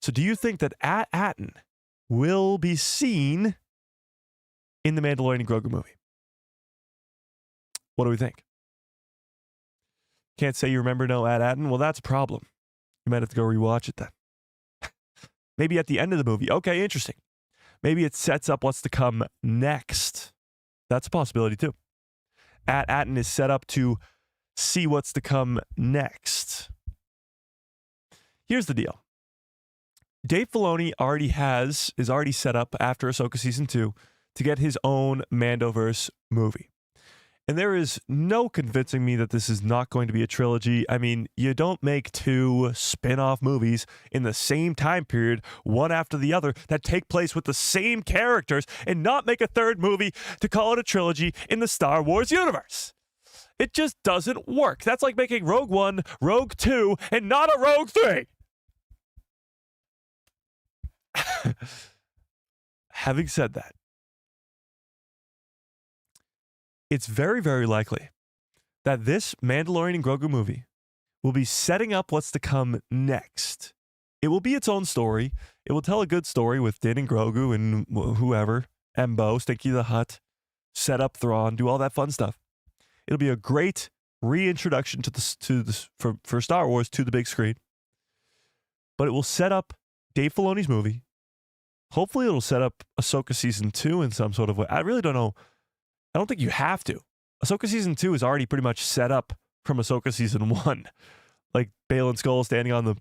So do you think that At-Aten will be seen in the Mandalorian and Grogu movie? What do we think? Can't say you remember no At-Aten? Well, that's a problem. You might have to go rewatch it then. Maybe at the end of the movie. Okay, interesting. Maybe it sets up what's to come next. That's a possibility too. At-Aten is set up to see what's to come next. Here's the deal. Dave Filoni is already set up after Ahsoka Season 2 to get his own Mandoverse movie. And there is no convincing me that this is not going to be a trilogy. I mean, you don't make two spin-off movies in the same time period, one after the other, that take place with the same characters and not make a third movie to call it a trilogy in the Star Wars universe. It just doesn't work. That's like making Rogue One, Rogue 2, and not a Rogue 3. Having said that, it's very, very likely that this Mandalorian and Grogu movie will be setting up what's to come next. It will be its own story. It will tell a good story with Din and Grogu and whoever, Embo, Stinky the Hutt, set up Thrawn, do all that fun stuff. It'll be a great reintroduction for Star Wars to the big screen. But it will set up Dave Filoni's movie. Hopefully it'll set up Ahsoka Season 2 in some sort of way. I really don't know. I don't think you have to. Ahsoka Season 2 is already pretty much set up from Ahsoka Season 1. Like Baylan Skoll standing on the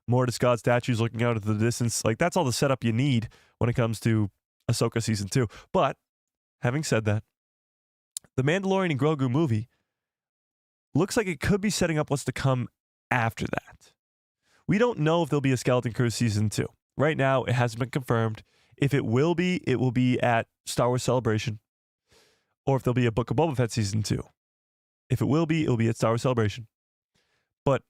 Mortis God statues looking out into the distance. Like, that's all the setup you need when it comes to Ahsoka Season 2. But, having said that, the Mandalorian and Grogu movie looks like it could be setting up what's to come after that. We don't know if there'll be a Skeleton Crew Season 2. Right now, it hasn't been confirmed. If it will be at Star Wars Celebration. Or if there'll be a Book of Boba Fett Season 2. If it will be, it'll be at Star Wars Celebration. But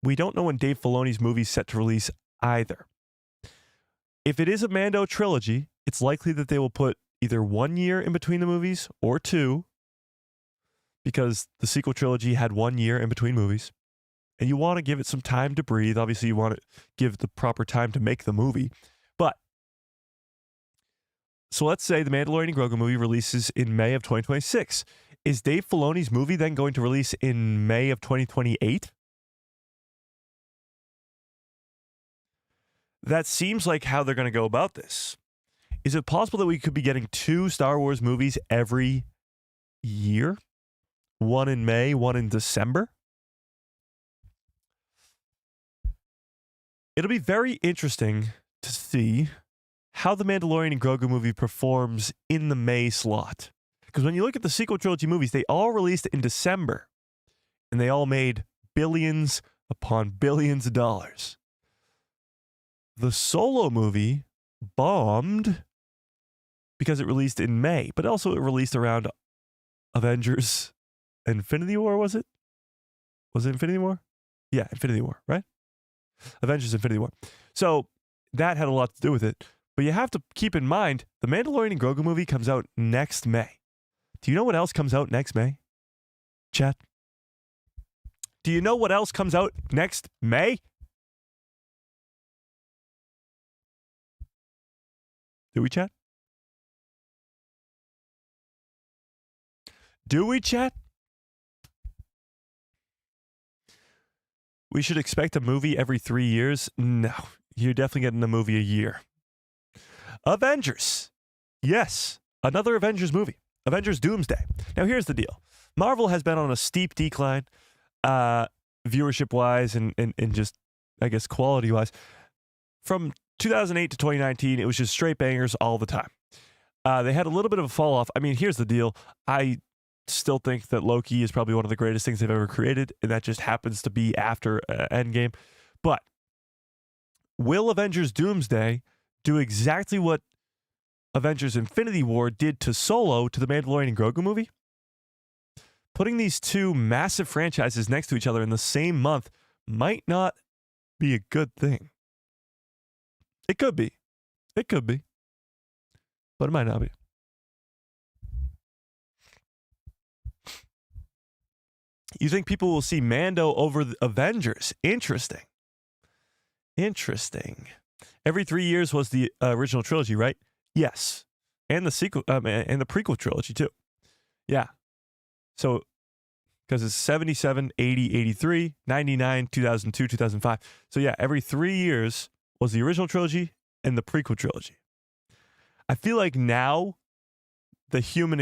we don't know when Dave Filoni's movie's set to release either. If it is a Mando trilogy, it's likely that they will put either 1 year in between the movies or 2, because the sequel trilogy had 1 year in between movies. And you want to give it some time to breathe. Obviously, you want to give the proper time to make the movie. But, so let's say the Mandalorian and Grogu movie releases in May of 2026. Is Dave Filoni's movie then going to release in May of 2028? That seems like how they're going to go about this. Is it possible that we could be getting 2 Star Wars movies every year? One in May, one in December? It'll be very interesting to see how the Mandalorian and Grogu movie performs in the May slot. Because when you look at the sequel trilogy movies, they all released in December. And they all made billions upon billions of dollars. The Solo movie bombed because it released in May, but also it released around Avengers Infinity War, was it? Was it Infinity War? Yeah, Infinity War, right? Avengers Infinity War. So that had a lot to do with it. But you have to keep in mind, the Mandalorian and Grogu movie comes out next May. Do you know what else comes out next May? Chat. Do you know what else comes out next May? Do we, chat? Do we, chat? We should expect a movie every 3 years? No, you're definitely getting a movie a year. Avengers. Yes, another Avengers movie. Avengers Doomsday. Now, here's the deal. Marvel has been on a steep decline, viewership-wise and just, I guess, quality-wise. From 2008 to 2019, it was just straight bangers all the time. They had a little bit of a fall-off. I mean, here's the deal. I still think that Loki is probably one of the greatest things they've ever created, and that just happens to be after Endgame. But will Avengers Doomsday do exactly what Avengers Infinity War did to Solo to the Mandalorian and Grogu movie? Putting these two massive franchises next to each other in the same month might not be a good thing. It could be. It could be. But it might not be. You think people will see Mando over the Avengers? Interesting. Interesting. Every 3 years was the original trilogy, right? Yes. And the sequel and the prequel trilogy too. Yeah. So because it's 77, 80, 83, 99, 2002, 2005. So yeah, every 3 years was the original trilogy and the prequel trilogy. I feel like now the human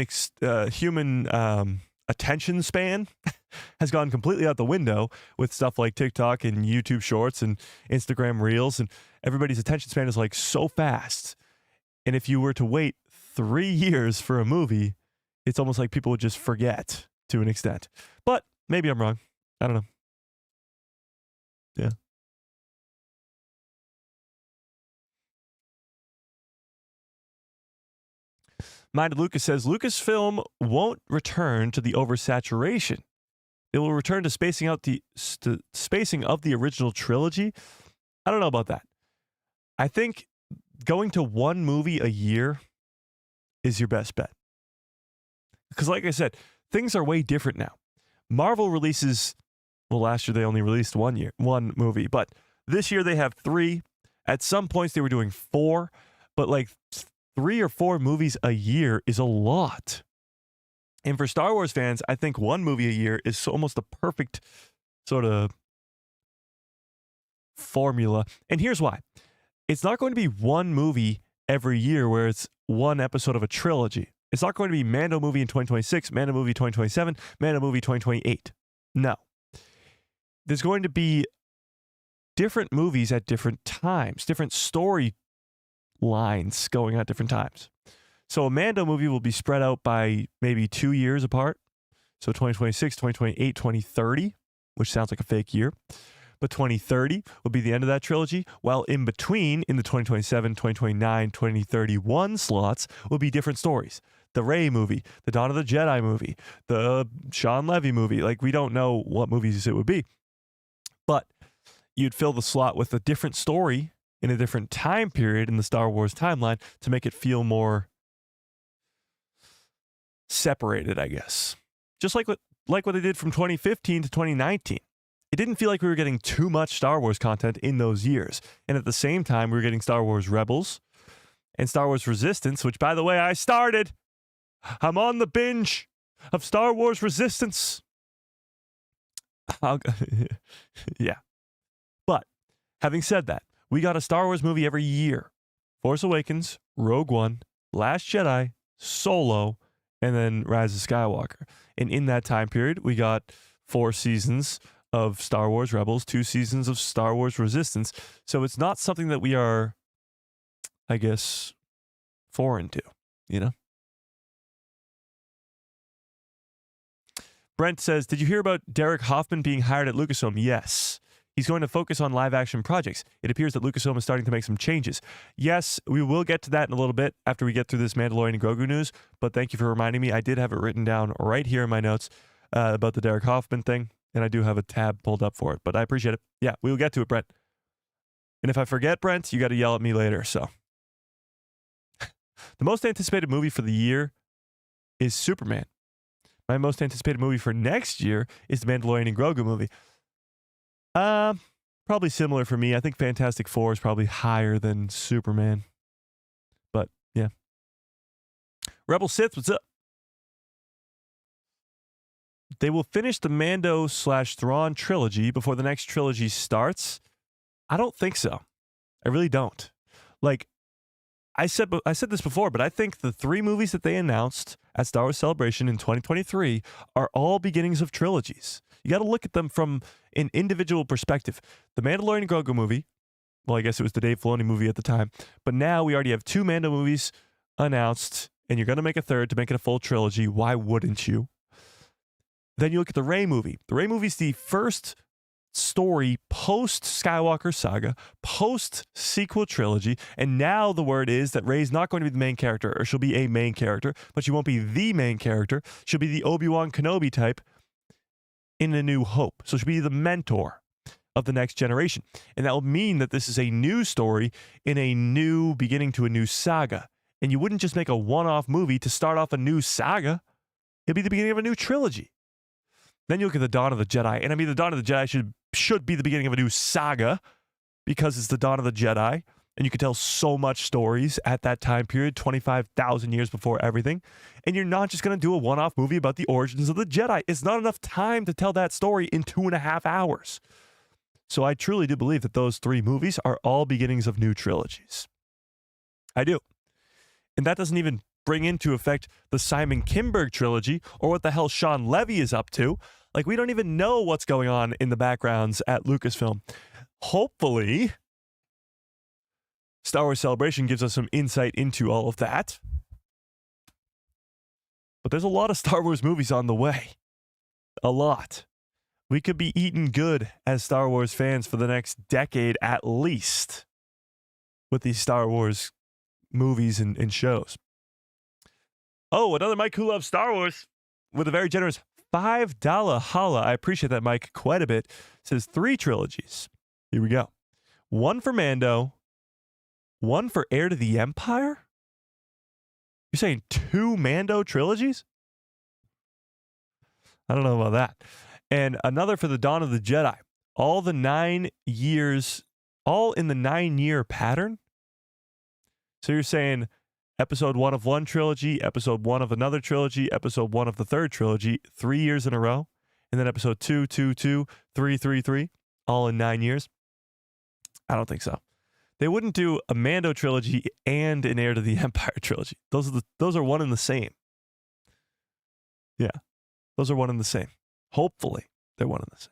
attention span has gone completely out the window with stuff like TikTok and YouTube Shorts and Instagram Reels, and everybody's attention span is like so fast. And if you were to wait 3 years for a movie, it's almost like people would just forget to an extent. But maybe I'm wrong. I don't know. Yeah. Minded Lucas says Lucasfilm won't return to the oversaturation. It will return to spacing of the original trilogy. I don't know about that. I think going to one movie a year is your best bet. Because like I said, things are way different now. Marvel releases, well, last year they only released one movie, but this year they have 3. At some points they were doing 4, but like 3 or 4 movies a year is a lot. And for Star Wars fans, I think one movie a year is almost a perfect sort of formula. And here's why. It's not going to be one movie every year where it's one episode of a trilogy. It's not going to be Mando movie in 2026, Mando movie 2027, Mando movie 2028. No. There's going to be different movies at different times, different story lines going at different times. So a Mando movie will be spread out by maybe 2 years apart. So 2026, 2028, 2030, which sounds like a fake year. But 2030 will be the end of that trilogy, while in between, in the 2027, 2029, 2031 slots, will be different stories. The Rey movie, the Dawn of the Jedi movie, the Sean Levy movie. Like, we don't know what movies it would be. But you'd fill the slot with a different story in a different time period in the Star Wars timeline to make it feel more separated, I guess. Just like what they did from 2015 to 2019. It didn't feel like we were getting too much Star Wars content in those years. And at the same time, we were getting Star Wars Rebels and Star Wars Resistance, which, by the way, I started. I'm on the binge of Star Wars Resistance. Yeah. But having said that, we got a Star Wars movie every year. Force Awakens, Rogue One, Last Jedi, Solo, and then Rise of Skywalker. And in that time period, we got 4 seasons of Star Wars Rebels, 2 seasons of Star Wars Resistance. So it's not something that we are, I guess, foreign to, you know? Brent says, did you hear about Derek Hoffman being hired at Lucasfilm? Yes. He's going to focus on live-action projects. It appears that Lucasfilm is starting to make some changes. Yes, we will get to that in a little bit after we get through this Mandalorian and Grogu news, but thank you for reminding me. I did have it written down right here in my notes about the Derek Hoffman thing, and I do have a tab pulled up for it, but I appreciate it. Yeah, we will get to it, Brent. And if I forget, Brent, you got to yell at me later, so. The most anticipated movie for the year is Superman. My most anticipated movie for next year is the Mandalorian and Grogu movie. Probably similar for me. I think Fantastic Four is probably higher than Superman. But, yeah. Rebel Sith, what's up? They will finish the Mando/Thrawn trilogy before the next trilogy starts. I don't think so. I really don't. Like, I said this before, but I think the 3 movies that they announced at Star Wars Celebration in 2023 are all beginnings of trilogies. You got to look at them from an individual perspective. The Mandalorian and Grogu movie, well, I guess it was the Dave Filoni movie at the time, but now we already have 2 Mando movies announced, and you're going to make a third to make it a full trilogy. Why wouldn't you? Then you look at the Rey movie. The Rey movie is the first story post-Skywalker saga, post-sequel trilogy, and now the word is that Rey's not going to be the main character, or she'll be a main character, but she won't be the main character. She'll be the Obi-Wan Kenobi type in A New Hope. So she'll be the mentor of the next generation. And that will mean that this is a new story in a new beginning to a new saga. And you wouldn't just make a one-off movie to start off a new saga. It'd be the beginning of a new trilogy. Then you look at the Dawn of the Jedi. And I mean, the Dawn of the Jedi should be the beginning of a new saga because it's the Dawn of the Jedi. And you could tell so much stories at that time period, 25,000 years before everything. And you're not just going to do a one-off movie about the origins of the Jedi. It's not enough time to tell that story in 2.5 hours. So I truly do believe that those 3 movies are all beginnings of new trilogies. I do. And that doesn't even bring into effect the Simon Kinberg trilogy or what the hell Sean Levy is up to. Like, we don't even know what's going on in the backgrounds at Lucasfilm. Hopefully, Star Wars Celebration gives us some insight into all of that. But there's a lot of Star Wars movies on the way. A lot. We could be eating good as Star Wars fans for the next decade at least with these Star Wars movies and shows. Oh, another Mike who loves Star Wars with a very generous $5 holla. I appreciate that, Mike, quite a bit. Says 3 trilogies. Here we go. 1 for Mando, 1 for Heir to the Empire? You're saying 2 Mando trilogies? I don't know about that. And another for the Dawn of the Jedi. All the 9 years, all in the 9-year pattern? So you're saying episode 1 of one trilogy, episode 1 of another trilogy, episode 1 of the third trilogy, 3 years in a row, and then episode 2, 2, 2, 3, 3, 3, all in 9 years? I don't think so. They wouldn't do a Mando trilogy and an Heir to the Empire trilogy. Those are one and the same. Yeah, those are one and the same. Hopefully, they're one and the same.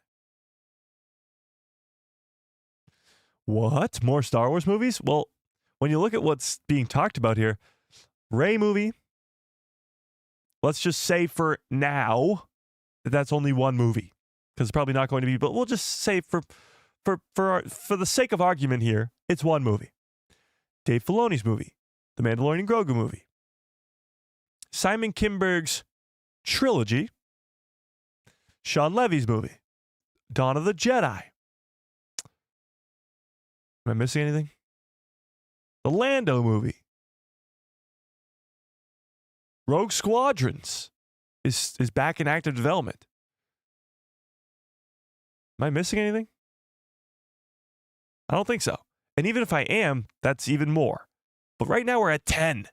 What? More Star Wars movies? Well, when you look at what's being talked about here, Rey movie, let's just say for now that that's only one movie, because it's probably not going to be, but we'll just say for the sake of argument here, it's one movie. Dave Filoni's movie, the Mandalorian and Grogu movie, Simon Kinberg's Trilogy, Sean Levy's movie, Dawn of the Jedi. Am I missing anything? The Lando movie. Rogue Squadrons is back in active development. Am I missing anything? I don't think so. And even if I am, that's even more. But right now we're at 10.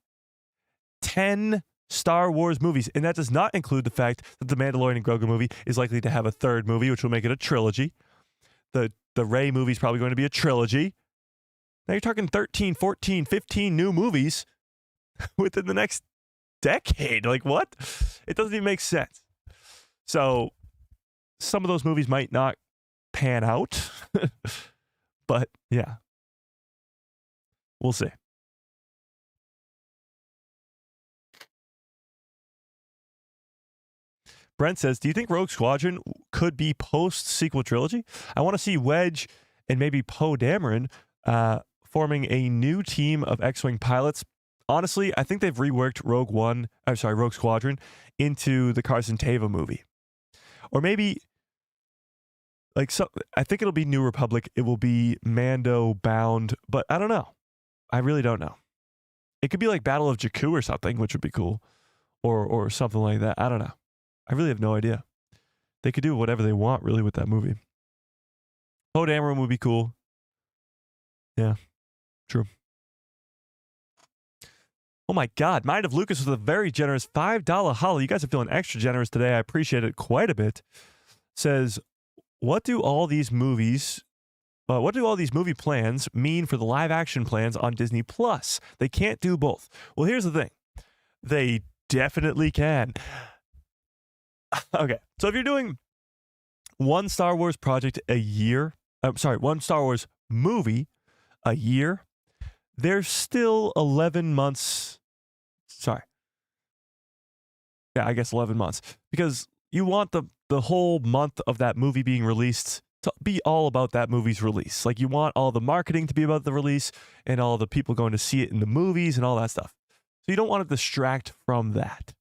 10 Star Wars movies. And that does not include the fact that the Mandalorian and Grogu movie is likely to have a third movie, which will make it a trilogy. The Rey movie is probably going to be a trilogy. Now you're talking 13, 14, 15 new movies within the next decade. Like, what? It doesn't even make sense. So some of those movies might not pan out. But, yeah. We'll see. Brent says, do you think Rogue Squadron could be post-sequel trilogy? I want to see Wedge and maybe Poe Dameron forming a new team of X-Wing pilots. Honestly, I think they've reworked Rogue Squadron into the Carson Teva movie. Or maybe, I think it'll be New Republic. It will be Mando bound, but I don't know. I really don't know. It could be like Battle of Jakku or something, which would be cool. Or something like that. I don't know. I really have no idea. They could do whatever they want, really, with that movie. Poe Dameron would be cool. Yeah, true. Oh my God, Mind of Lucas with a very generous $5 holla. You guys are feeling extra generous today. I appreciate it quite a bit. Says, what do all these movie plans mean for the live action plans on Disney Plus? They can't do both. Well, here's the thing. They definitely can. Okay, so if you're doing one Star Wars project a year, one Star Wars movie a year, there's still 11 months. I guess 11 months. Because you want the whole month of that movie being released to be all about that movie's release. Like, you want all the marketing to be about the release and all the people going to see it in the movies and all that stuff. So you don't want to distract from that.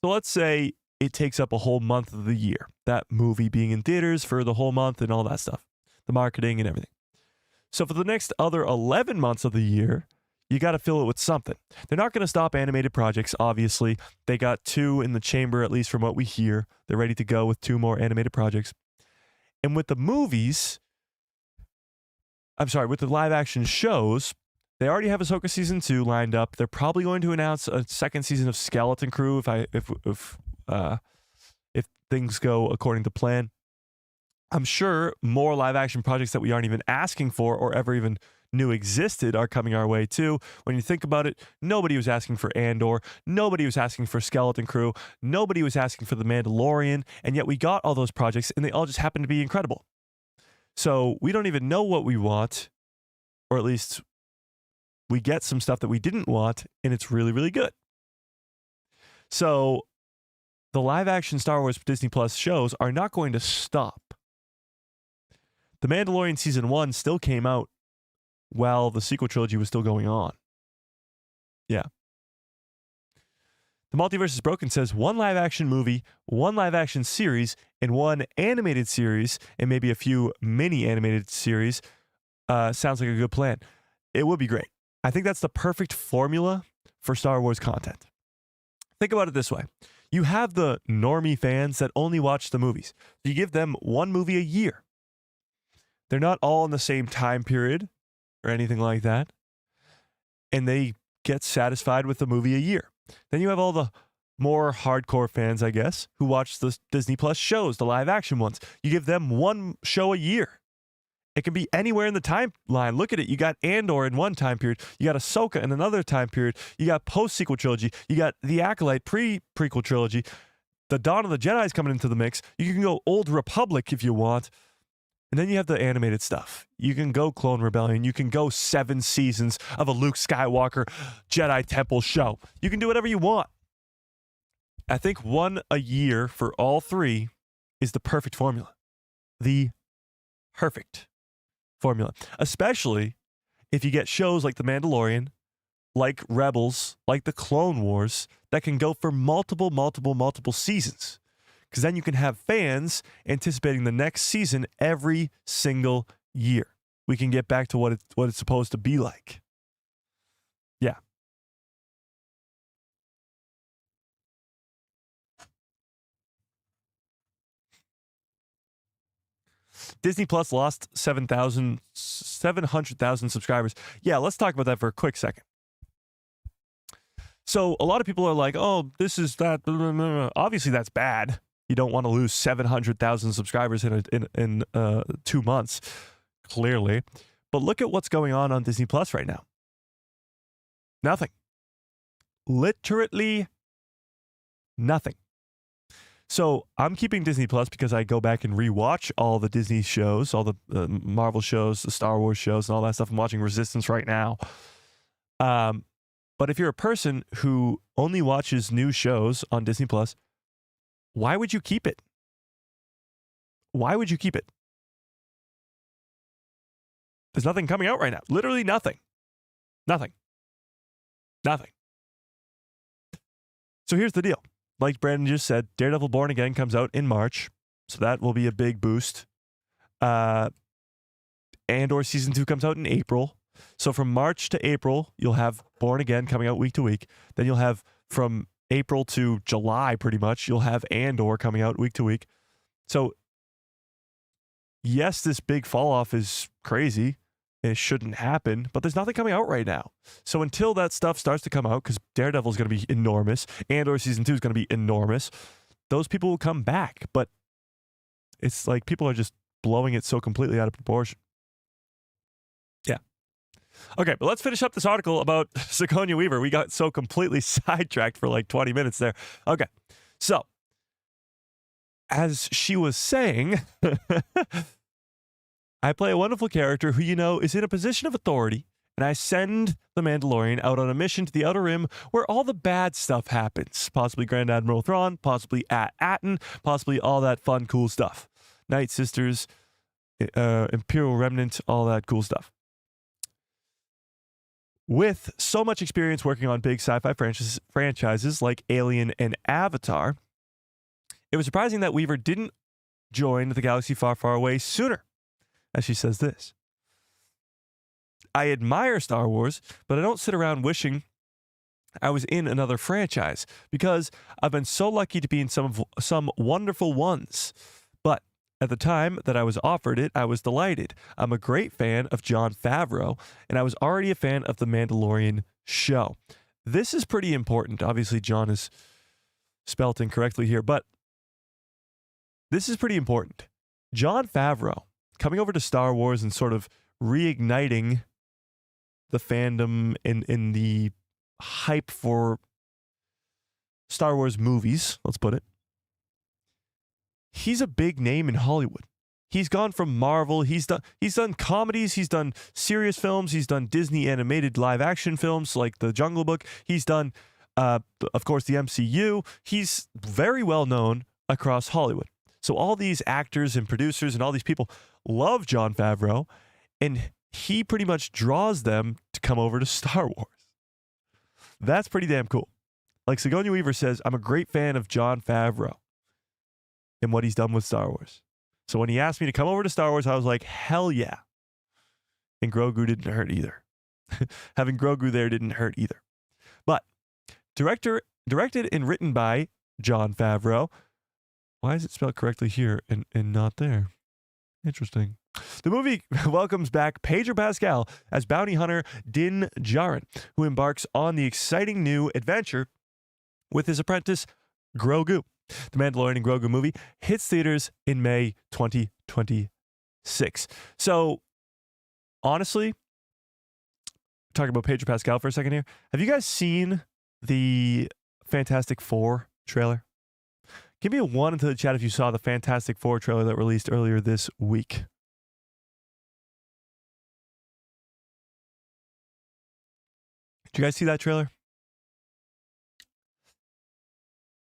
So let's say it takes up a whole month of the year, that movie being in theaters for the whole month and all that stuff, the marketing and everything. So for the next other 11 months of the year, you got to fill it with something. They're not going to stop animated projects, obviously. They got 2 in the chamber, at least from what we hear. They're ready to go with 2 more animated projects. And with the movies, with the live action shows, they already have Ahsoka season 2 lined up. They're probably going to announce a second season of Skeleton Crew if things go according to plan. I'm sure more live action projects that we aren't even asking for or ever even knew existed are coming our way too. When you think about it, nobody was asking for Andor. Nobody was asking for Skeleton Crew. Nobody was asking for The Mandalorian. And yet we got all those projects and they all just happen to be incredible. So we don't even know what we want, or at least we get some stuff that we didn't want and it's really, really good. So the live action Star Wars Disney Plus shows are not going to stop. The Mandalorian Season 1 still came out while the sequel trilogy was still going on. Yeah. The The Multiverse is Broken says 1 live action movie, 1 live action series, and 1 animated series, and maybe a few mini animated series. Sounds like a good plan. It would be great. I think that's the perfect formula for Star Wars content. Think about it this way. You have the normie fans that only watch the movies. You give them 1 movie a year. They're not all in the same time period or anything like that. And they get satisfied with the movie a year. Then you have all the more hardcore fans, I guess, who watch the Disney Plus shows, the live action ones. You give them 1 show a year. It can be anywhere in the timeline. Look at it. You got Andor in one time period. You got Ahsoka in another time period. You got post-sequel trilogy. You got The Acolyte prequel trilogy. The Dawn of the Jedi is coming into the mix. You can go Old Republic if you want. And then you have the animated stuff. You can go Clone Rebellion. You can go 7 seasons of a Luke Skywalker Jedi Temple show. You can do whatever you want. I think 1 a year for all 3 is the perfect formula. The perfect formula. Especially if you get shows like The Mandalorian, like Rebels, like The Clone Wars, that can go for multiple seasons. Because then you can have fans anticipating the next season every single year. We can get back to what it's supposed to be like. Yeah. Disney Plus lost 700,000 subscribers. Yeah, let's talk about that for a quick second. So a lot of people are like, oh, this is that. Obviously, that's bad. You don't want to lose 700,000 subscribers in 2 months, clearly. But look at what's going on Disney Plus right now. Nothing. Literally nothing. So I'm keeping Disney Plus because I go back and rewatch all the Disney shows, all the Marvel shows, the Star Wars shows, and all that stuff. I'm watching Resistance right now. But if you're a person who only watches new shows on Disney Plus, why would you keep it? Why would you keep it? There's nothing coming out right now. Literally nothing. Nothing. Nothing. So here's the deal. Like Brandon just said, Daredevil Born Again comes out in March. So that will be a big boost. Andor Season 2 comes out in April. So from March to April, you'll have Born Again coming out week to week. Then you'll have from April to July, pretty much, you'll have Andor coming out week to week. So, yes, this big fall off is crazy and it shouldn't happen, but there's nothing coming out right now. So, until that stuff starts to come out, because Daredevil is going to be enormous, Andor Season 2 is going to be enormous, those people will come back. But it's like people are just blowing it so completely out of proportion. Yeah. Okay, but let's finish up this article about Sigourney Weaver. We got so completely sidetracked for like 20 minutes there. Okay, so as she was saying, I play a wonderful character who, is in a position of authority, and I send the Mandalorian out on a mission to the Outer Rim where all the bad stuff happens. Possibly Grand Admiral Thrawn, possibly Atten, possibly all that fun, cool stuff. Night Sisters, Imperial Remnant, all that cool stuff. With so much experience working on big sci-fi franchises like Alien and Avatar, it was surprising that Weaver didn't join the galaxy far, far away sooner. As she says this, I admire Star Wars, but I don't sit around wishing I was in another franchise because I've been so lucky to be in some wonderful ones. But at the time that I was offered it, I was delighted. I'm a great fan of Jon Favreau, and I was already a fan of The Mandalorian show. This is pretty important. Obviously, John is spelt incorrectly here, but this is pretty important. Jon Favreau coming over to Star Wars and sort of reigniting the fandom in the hype for Star Wars movies, let's put it. He's a big name in Hollywood. He's gone from Marvel. He's done comedies. He's done serious films. He's done Disney animated live action films like The Jungle Book. He's done, of course, the MCU. He's very well known across Hollywood. So all these actors and producers and all these people love Jon Favreau, and he pretty much draws them to come over to Star Wars. That's pretty damn cool. Like Sigourney Weaver says, I'm a great fan of Jon Favreau and what he's done with Star Wars. So when he asked me to come over to Star Wars, I was like, hell yeah. And Grogu didn't hurt either. Having Grogu there didn't hurt either. But directed and written by Jon Favreau. Why is it spelled correctly here and not there? Interesting. The movie welcomes back Pedro Pascal as bounty hunter Din Djarin, who embarks on the exciting new adventure with his apprentice Grogu. The Mandalorian and Grogu movie hits theaters in May 2026. So, honestly, talking about Pedro Pascal for a second here, have you guys seen the Fantastic Four trailer? Give me a 1 into the chat if you saw the Fantastic Four trailer that released earlier this week. Did you guys see that trailer?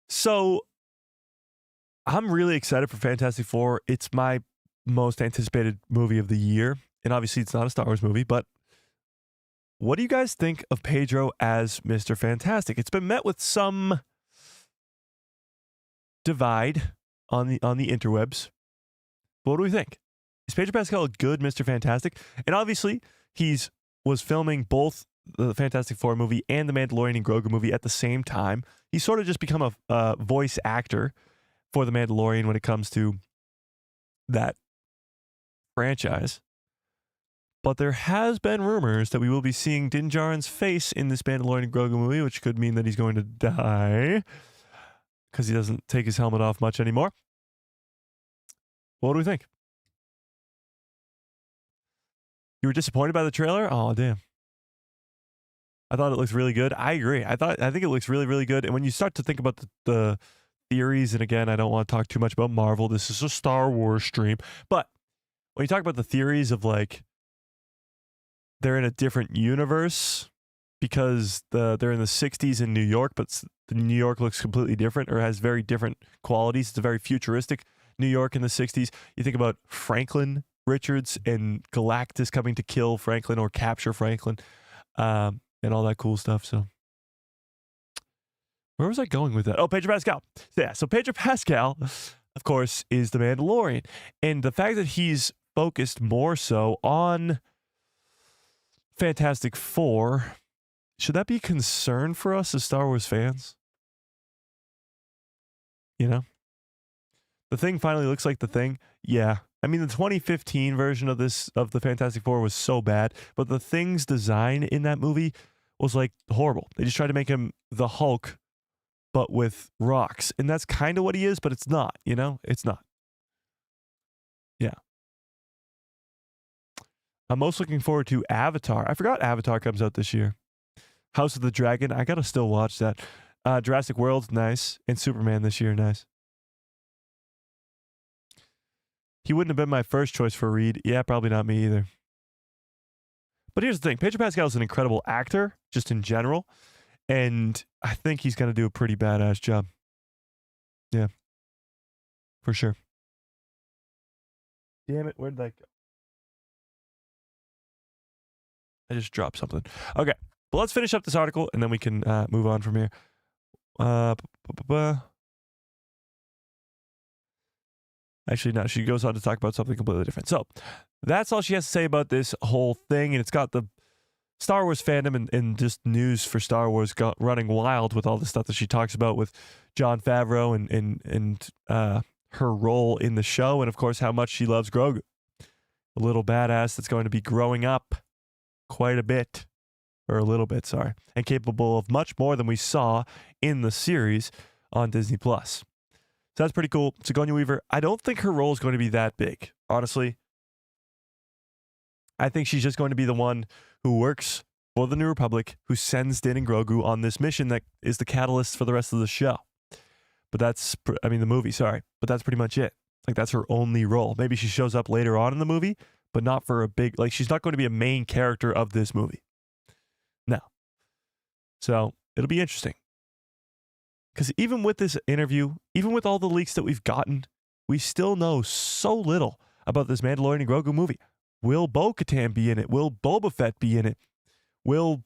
So, I'm really excited for Fantastic Four. It's my most anticipated movie of the year. And obviously, it's not a Star Wars movie, but what do you guys think of Pedro as Mr. Fantastic? It's been met with some divide on the interwebs. But what do we think? Is Pedro Pascal a good Mr. Fantastic? And obviously, was filming both the Fantastic Four movie and the Mandalorian and Grogu movie at the same time. He's sort of just become a voice actor for the Mandalorian when it comes to that franchise. But there has been rumors that we will be seeing Din Djarin's face in this Mandalorian and Grogu movie, which could mean that he's going to die because he doesn't take his helmet off much anymore. What do we think? You were disappointed by the trailer? Oh, damn. I thought it looks really good. I agree. I think it looks really, really good. And when you start to think about the theories, and again, I don't want to talk too much about Marvel. This is a Star Wars stream. But when you talk about the theories of like they're in a different universe because they're in the 60s in New York, but the New York looks completely different or has very different qualities. It's a very futuristic New York in the 60s. You think about Franklin Richards and Galactus coming to kill Franklin or capture Franklin. And all that cool stuff. So, where was I going with that? Oh, Pedro Pascal. Yeah, so Pedro Pascal, of course, is the Mandalorian. And the fact that he's focused more so on Fantastic Four, should that be a concern for us as Star Wars fans? You know? The Thing finally looks like the Thing. Yeah. I mean, the 2015 version of the Fantastic Four was so bad, but the Thing's design in that movie was like horrible. They just tried to make him the Hulk, but with rocks. And that's kind of what he is, but it's not, you know? It's not. Yeah. I'm most looking forward to Avatar. I forgot Avatar comes out this year. House of the Dragon, I gotta still watch that. Jurassic World's nice. And Superman this year, nice. He wouldn't have been my first choice for Reed. Yeah, probably not me either. But here's the thing. Pedro Pascal is an incredible actor, just in general. And I think he's going to do a pretty badass job. Yeah. For sure. Damn it. Where did that go? I just dropped something. Okay. But let's finish up this article, and then we can move on from here. Actually, no, she goes on to talk about something completely different. So that's all she has to say about this whole thing. And it's got the Star Wars fandom and just news for Star Wars running wild with all the stuff that she talks about with Jon Favreau and her role in the show. And, of course, how much she loves Grogu. A little badass that's going to be growing up quite a bit. Or a little bit, sorry. And capable of much more than we saw in the series on Disney+. So that's pretty cool. Sigourney Weaver, I don't think her role is going to be that big, honestly. I think she's just going to be the one who works for the New Republic, who sends Din and Grogu on this mission that is the catalyst for the rest of the show. But the movie, sorry. But that's pretty much it. Like, that's her only role. Maybe she shows up later on in the movie, but not for a big, like, she's not going to be a main character of this movie. No. So, it'll be interesting. Because even with this interview, even with all the leaks that we've gotten, we still know so little about this Mandalorian and Grogu movie. Will Bo-Katan be in it? Will Boba Fett be in it? Will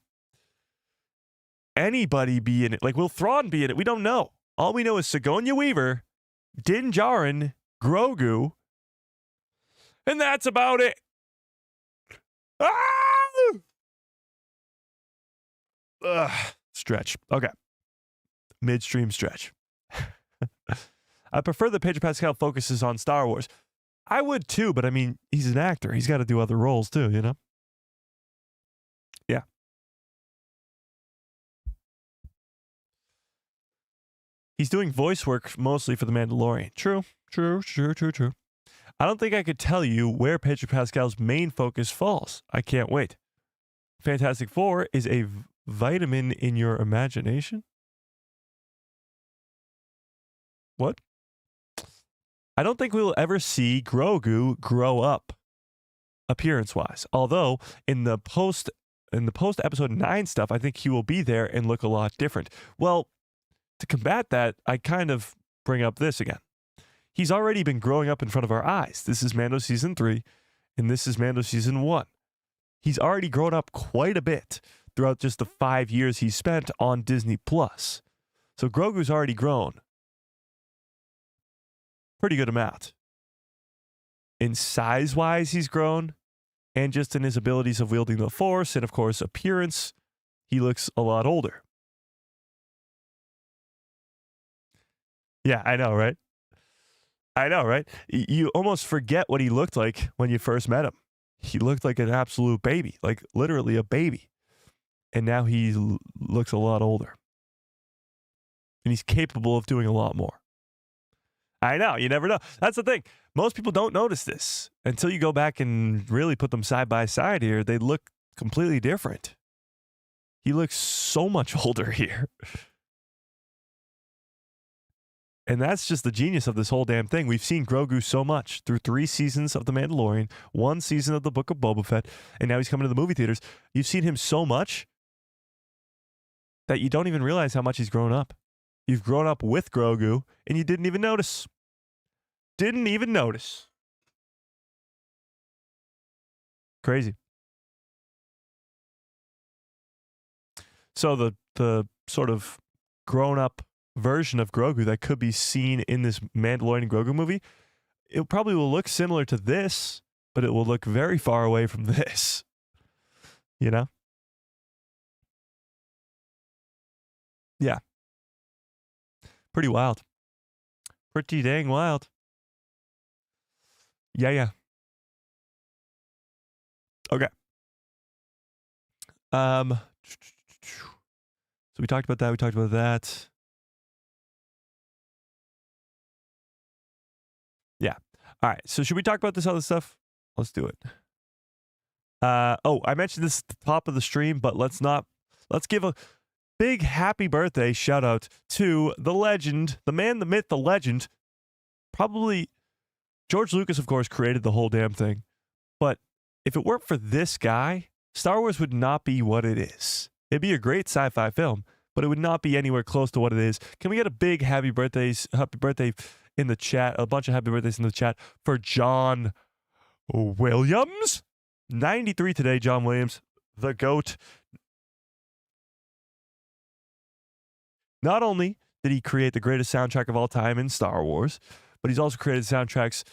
anybody be in it. Like, will Thrawn be in it? We don't know. All we know is Sigourney Weaver, Din Djarin, Grogu, and that's about it. Ah! Stretch. Okay. Midstream stretch. I prefer that Pedro Pascal focuses on Star Wars. I would too, but I mean, he's an actor. He's got to do other roles too, you know? Yeah. He's doing voice work mostly for The Mandalorian. True. I don't think I could tell you where Pedro Pascal's main focus falls. I can't wait. Fantastic Four is a vitamin in your imagination? What? I don't think we will ever see Grogu grow up appearance-wise. Although in the post episode 9 stuff, I think he will be there and look a lot different. Well, to combat that, I kind of bring up this again. He's already been growing up in front of our eyes. This is Mando Season 3, and this is Mando Season 1. He's already grown up quite a bit throughout just the 5 years he spent on Disney+. So Grogu's already grown. Pretty good amount. In size-wise, he's grown, and just in his abilities of wielding the Force, and of course, appearance, he looks a lot older. Yeah, I know, right? You almost forget what he looked like when you first met him. He looked like an absolute baby, like literally a baby. And now he looks a lot older. And he's capable of doing a lot more. I know, you never know. That's the thing. Most people don't notice this. Until you go back and really put them side by side here, they look completely different. He looks so much older here. And that's just the genius of this whole damn thing. We've seen Grogu so much through 3 seasons of The Mandalorian, 1 season of the Book of Boba Fett, and now he's coming to the movie theaters. You've seen him so much that you don't even realize how much he's grown up. You've grown up with Grogu, and you didn't even notice. Crazy. So the sort of grown-up version of Grogu that could be seen in this Mandalorian and Grogu movie, it probably will look similar to this, but it will look very far away from this. You know? Yeah. Pretty wild. Pretty dang wild. Yeah. Okay. So we talked about that. Yeah. All right. So should we talk about this other stuff? Let's do it. I mentioned this at the top of the stream, but let's give a big happy birthday shout out to the legend, the man, the myth, the legend. Probably George Lucas, of course, created the whole damn thing. But if it weren't for this guy, Star Wars would not be what it is. It'd be a great sci-fi film, but it would not be anywhere close to what it is. Can we get a big happy birthday in the chat, a bunch of happy birthdays in the chat for John Williams? 93 today, John Williams, the GOAT. Not only did he create the greatest soundtrack of all time in Star Wars, but he's also created soundtracks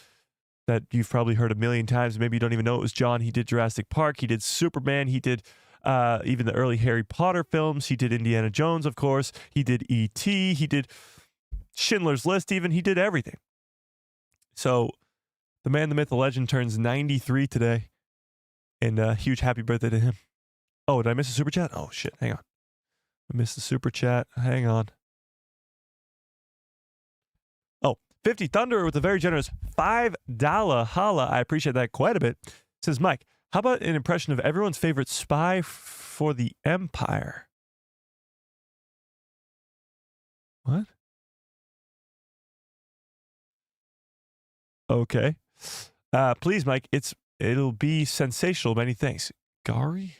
that you've probably heard a million times. Maybe you don't even know it was John. He did Jurassic Park. He did Superman. He did even the early Harry Potter films. He did Indiana Jones, of course. He did E.T. He did Schindler's List even. He did everything. So the man, the myth, the legend turns 93 today. And a huge happy birthday to him. Oh, did I miss a super chat? Oh, shit. Hang on. I missed the super chat. Hang on. Oh, 50 Thunder with a very generous $5 holla. I appreciate that quite a bit. Says Mike, how about an impression of everyone's favorite spy for the Empire? What? Okay. Please, Mike, it'll be sensational. Many thanks. Gary?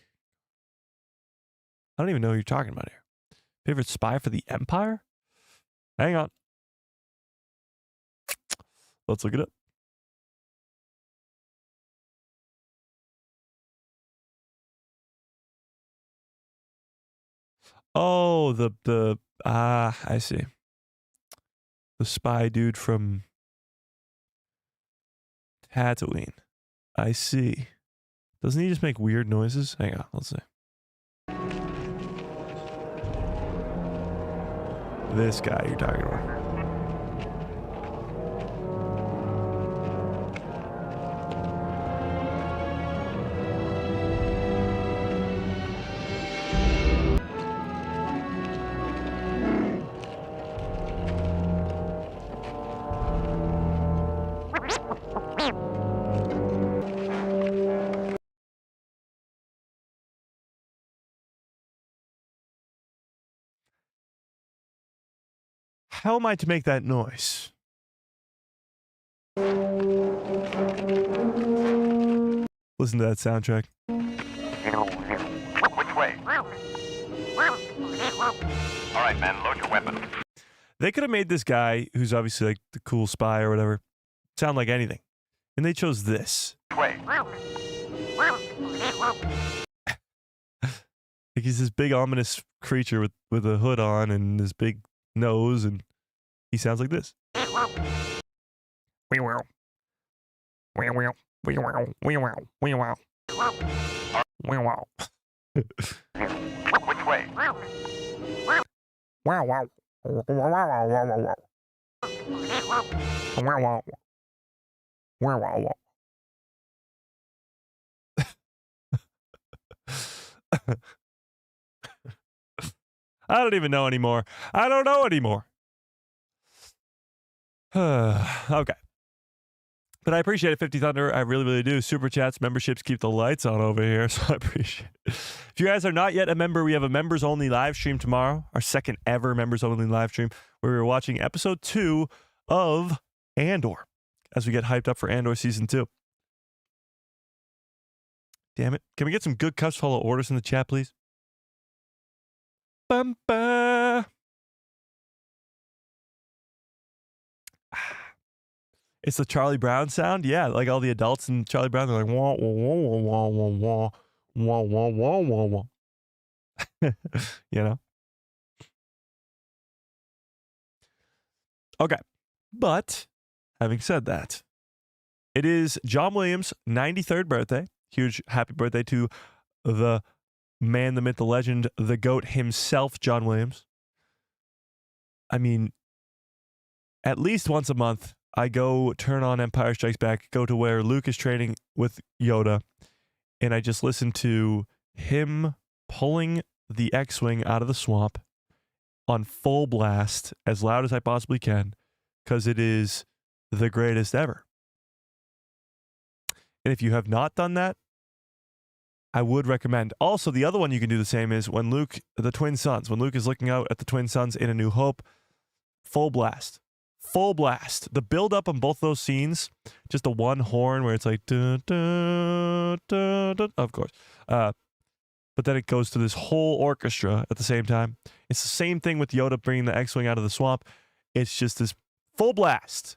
I don't even know what you're talking about here. Favorite spy for the Empire? Hang on. Let's look it up. Oh, I see. The spy dude from Tatooine. I see. Doesn't he just make weird noises? Hang on, let's see. This guy you're talking about. How am I to make that noise? Listen to that soundtrack. Which way? All right, men, load your weapons. They could have made this guy, who's obviously like the cool spy or whatever, sound like anything. And they chose this. Which way? Like he's this big ominous creature with a hood on and this big nose, and he sounds like this. We will. We will. We will. We will. We will. We will. Which way? Wow, wow. Wow, wow, wow, wow, wow. Wow, wow. Wow, wow, wow. I don't even know anymore. I don't know anymore. Okay. But I appreciate it, 50 Thunder. I really, really do. Super chats, memberships keep the lights on over here, so I appreciate it. If you guys are not yet a member, we have a members-only live stream tomorrow, our second ever members-only live stream, where we're watching episode 2 of Andor, as we get hyped up for Andor Season 2. Damn it. Can we get some good cups full of orders in the chat, please? Bum-ba. It's the Charlie Brown sound. Yeah, like all the adults in Charlie Brown, they're like, wah, wah, wah, wah, wah, wah, wah, wah, wah, wah, wah. You know? Okay. But, having said that, it is John Williams' 93rd birthday. Huge happy birthday to the man, the myth, the legend, the GOAT himself, John Williams. I mean, at least once a month, I go turn on Empire Strikes Back, go to where Luke is training with Yoda, and I just listen to him pulling the X-Wing out of the swamp on full blast as loud as I possibly can, because it is the greatest ever. And if you have not done that, I would recommend. Also, the other one you can do the same is when Luke, the twin suns, when Luke is looking out at the twin suns in A New Hope, full blast. Full blast. The build up on both those scenes, just the one horn where it's like, dun, dun, dun, dun, of course. But then it goes to this whole orchestra at the same time. It's the same thing with Yoda bringing the X-Wing out of the swamp. It's just this full blast.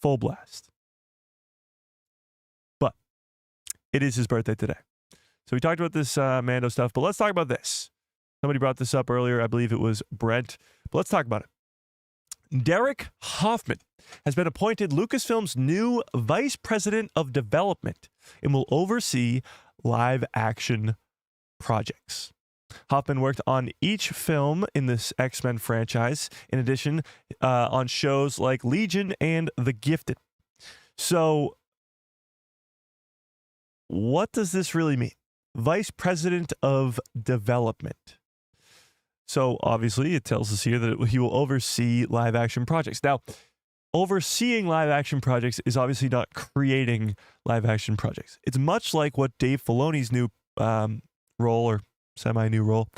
Full blast. But it is his birthday today. So we talked about this Mando stuff, but let's talk about this. Somebody brought this up earlier. I believe it was Brent. But let's talk about it. Derek Hoffman has been appointed Lucasfilm's new Vice President of Development and will oversee live-action projects. Hoffman worked on each film in this X-Men franchise, in addition on shows like Legion and The Gifted. So, what does this really mean? Vice President of Development. So obviously it tells us here that he will oversee live action projects. Now, overseeing live action projects is obviously not creating live action projects. It's much like what Dave Filoni's new role or semi-new role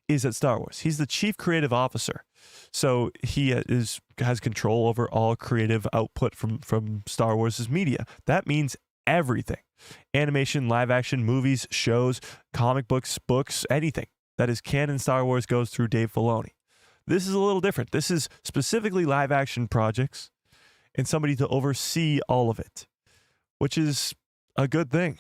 is at Star Wars. He's the chief creative officer. So he has control over all creative output from Star Wars' media. That means everything. Animation, live action, movies, shows, comic books, anything that is canon Star Wars goes through Dave Filoni. This is a little different. This is specifically live action projects and somebody to oversee all of it, which is a good thing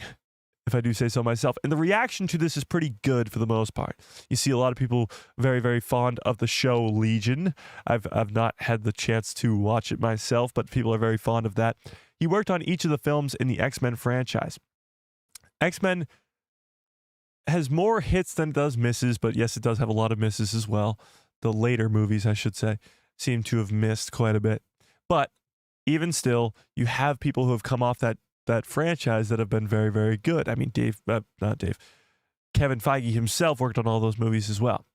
if I do say so myself. And the reaction to this is pretty good for the most part. You see a lot of people very, very fond of the show Legion. I've not had the chance to watch it myself, but people are very fond of that. He worked on each of the films in the X-Men franchise. X-Men has more hits than it does misses, but yes, it does have a lot of misses as well. The later movies, I should say, seem to have missed quite a bit. But even still, you have people who have come off that franchise that have been very, very good. I mean, Kevin Feige himself worked on all those movies as well.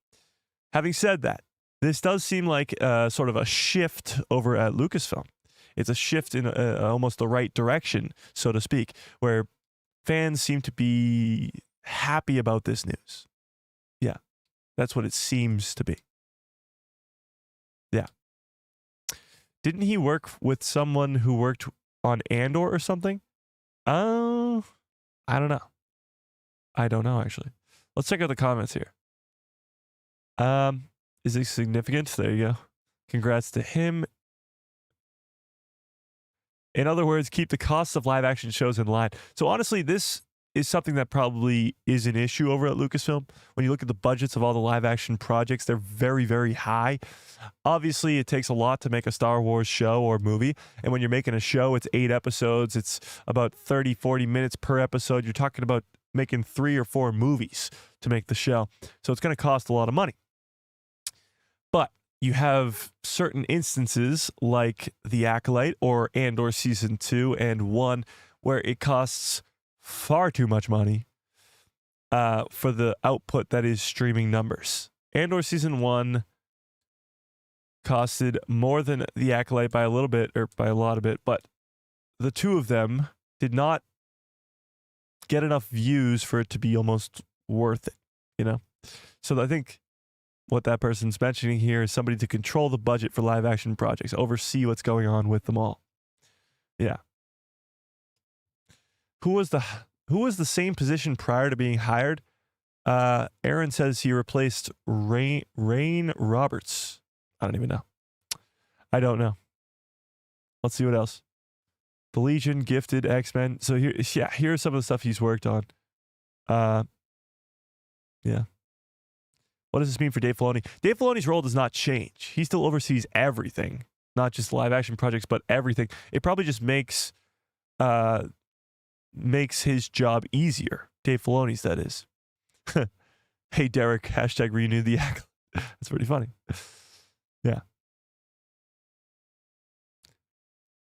Having said that, this does seem like sort of a shift over at Lucasfilm. It's a shift in almost the right direction, so to speak, where fans seem to be happy about this news. Yeah, that's what it seems to be. Yeah. Didn't he work with someone who worked on Andor or something? I don't know. I don't know, actually. Let's check out the comments here. Is it significant? There you go. Congrats to him. In other words, keep the costs of live action shows in line. So honestly, this is something that probably is an issue over at Lucasfilm. When you look at the budgets of all the live action projects, they're very, very high. Obviously, it takes a lot to make a Star Wars show or movie. And when you're making a show, it's 8 episodes. It's about 30, 40 minutes per episode. You're talking about making 3 or 4 movies to make the show. So it's going to cost a lot of money. But you have certain instances like The Acolyte or Andor Season 2 and 1 where it costs far too much money for the output that is streaming numbers. Andor Season 1 costed more than The Acolyte by a little bit, or by a lot of it, but the two of them did not get enough views for it to be almost worth it, you know? So I think what that person's mentioning here is somebody to control the budget for live action projects, oversee what's going on with them all. Yeah. Who was the same position prior to being hired? Aaron says he replaced Rain Roberts. I don't even know. I don't know. Let's see what else. The Legion, Gifted, X-Men. So here's some of the stuff he's worked on. Yeah. What does this mean for Dave Filoni? Dave Filoni's role does not change. He still oversees everything, not just live action projects, but everything. It probably just makes his job easier. Dave Filoni's, that is. Hey, Derek, hashtag renew the act. That's pretty funny. Yeah.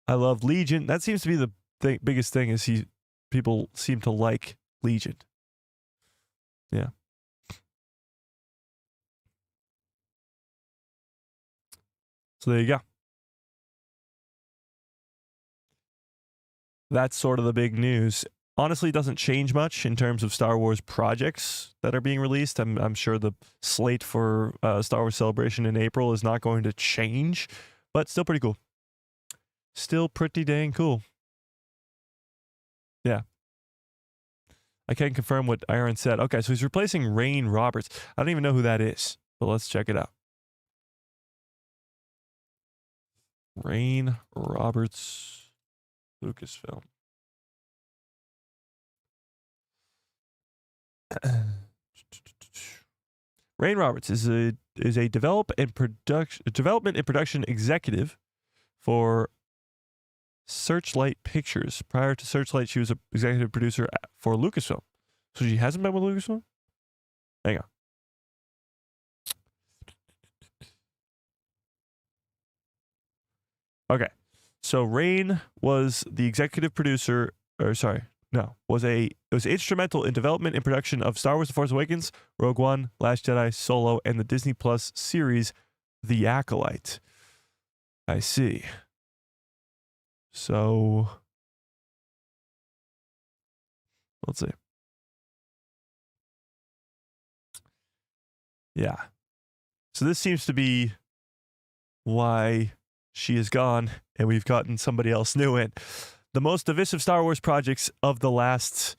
I love Legion. That seems to be the biggest thing is people seem to like Legion. Yeah. So there you go. That's sort of the big news. Honestly, it doesn't change much in terms of Star Wars projects that are being released. I'm sure the slate for Star Wars Celebration in April is not going to change, but still pretty cool. Still pretty dang cool. Yeah. I can confirm what Aaron said. Okay, so he's replacing Rain Roberts. I don't even know who that is, but let's check it out. Rain Roberts, Lucasfilm. Rain Roberts is a development and production executive for Searchlight Pictures. Prior to Searchlight, she was an executive producer for Lucasfilm. So she hasn't been with Lucasfilm? Hang on. Okay. So Rain was the executive producer, was instrumental in development and production of Star Wars The Force Awakens, Rogue One, Last Jedi, Solo, and the Disney Plus series The Acolyte. I see. So let's see. Yeah. So this seems to be why she is gone and we've gotten somebody else new in. The most divisive Star Wars projects of the last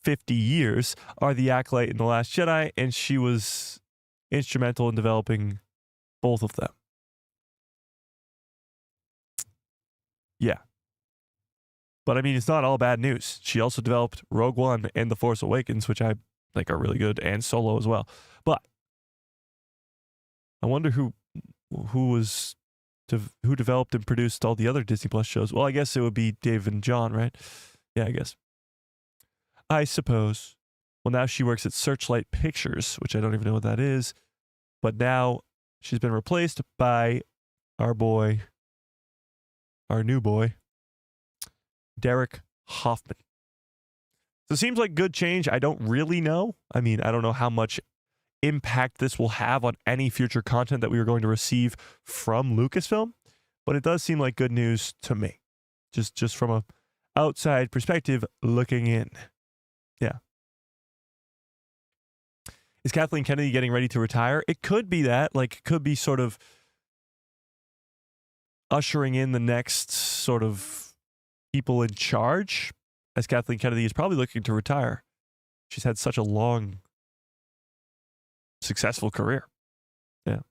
50 years are The Acolyte and The Last Jedi, and she was instrumental in developing both of them. Yeah. But I mean, it's not all bad news. She also developed Rogue One and The Force Awakens, which I think are really good, and Solo as well. But I wonder who developed and produced all the other Disney Plus shows. Well, I guess it would be Dave and John, right? Yeah, I guess. I suppose. Well, now she works at Searchlight Pictures, which I don't even know what that is. But now she's been replaced by our new boy, Derek Hoffman. So it seems like good change. I don't really know. I mean, I don't know how much impact this will have on any future content that we are going to receive from Lucasfilm, but it does seem like good news to me. Just from a outside perspective looking in. Yeah. Is Kathleen Kennedy getting ready to retire? It could be that. Like, could be sort of ushering in the next sort of people in charge, as Kathleen Kennedy is probably looking to retire. She's had such a long, successful career. Yeah.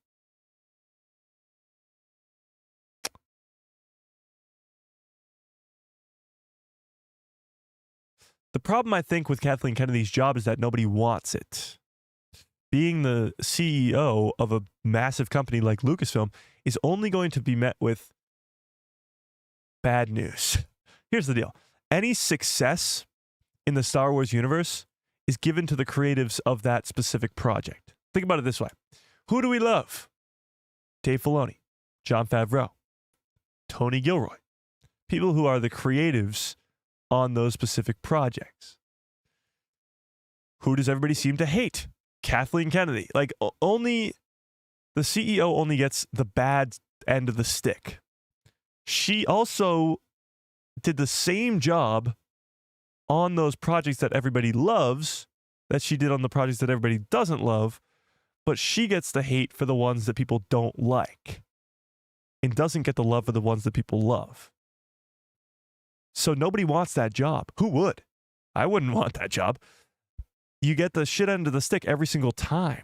The problem, I think, with Kathleen Kennedy's job is that nobody wants it. Being the CEO of a massive company like Lucasfilm is only going to be met with bad news. Here's the deal. Any success in the Star Wars universe is given to the creatives of that specific project. Think about it this way. Who do we love? Dave Filoni, Jon Favreau, Tony Gilroy. People who are the creatives on those specific projects. Who does everybody seem to hate? Kathleen Kennedy. Like, only the CEO only gets the bad end of the stick. She also did the same job on those projects that everybody loves that she did on the projects that everybody doesn't love, but she gets the hate for the ones that people don't like and doesn't get the love for the ones that people love. So nobody wants that job. Who would? I wouldn't want that job. You get the shit end of the stick every single time.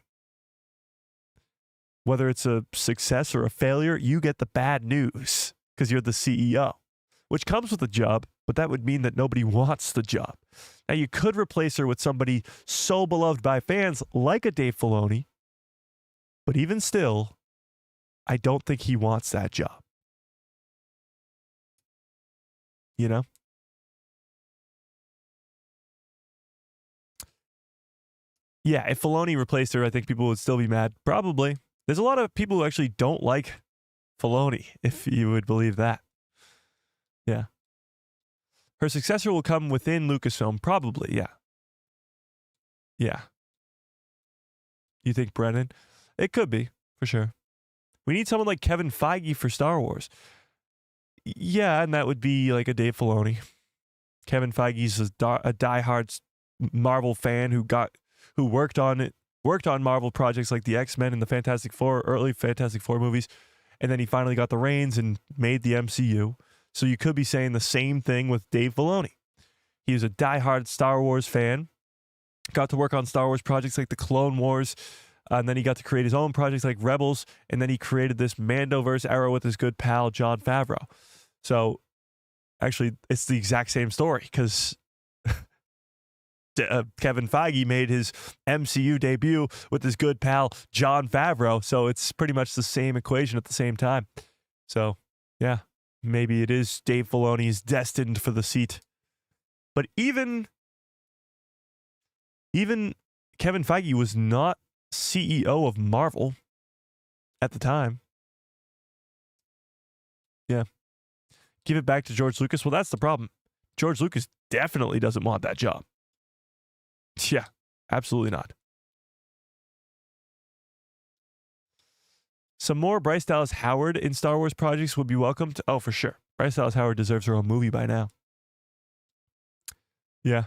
Whether it's a success or a failure, you get the bad news because you're the CEO, which comes with the job, but that would mean that nobody wants the job. Now, you could replace her with somebody so beloved by fans like a Dave Filoni, but even still, I don't think he wants that job. You know? Yeah, if Filoni replaced her, I think people would still be mad. Probably. There's a lot of people who actually don't like Filoni, if you would believe that. Yeah. Her successor will come within Lucasfilm, probably, yeah. Yeah. You think Brennan? It could be, for sure. We need someone like Kevin Feige for Star Wars. Yeah, and that would be like a Dave Filoni. Kevin Feige's a diehard Marvel fan who worked on Marvel projects like the X-Men and the Fantastic Four, early Fantastic Four movies, and then he finally got the reins and made the MCU. So you could be saying the same thing with Dave Filoni. He was a diehard Star Wars fan, got to work on Star Wars projects like the Clone Wars, and then he got to create his own projects like Rebels, and then he created this Mandoverse era with his good pal Jon Favreau. So actually, it's the exact same story because Kevin Feige made his MCU debut with his good pal Jon Favreau, so it's pretty much the same equation at the same time. So, yeah, maybe it is Dave Filoni's destined for the seat. But even Kevin Feige was not CEO of Marvel at the time. Yeah. Give it back to George Lucas. Well, that's the problem. George Lucas definitely doesn't want that job. Yeah, absolutely not. Some more Bryce Dallas Howard in Star Wars projects would be welcomed. Oh, for sure. Bryce Dallas Howard deserves her own movie by now. Yeah.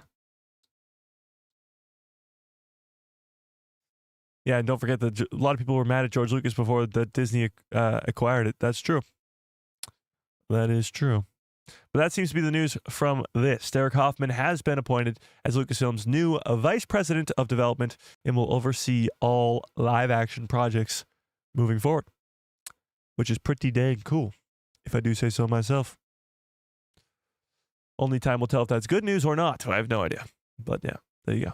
Yeah, and don't forget that a lot of people were mad at George Lucas before the Disney acquired it. That's true. That is true. But that seems to be the news from this. Derek Hoffman has been appointed as Lucasfilm's new Vice President of Development and will oversee all live-action projects moving forward, which is pretty dang cool, if I do say so myself. Only time will tell if that's good news or not. I have no idea. But yeah, there you go.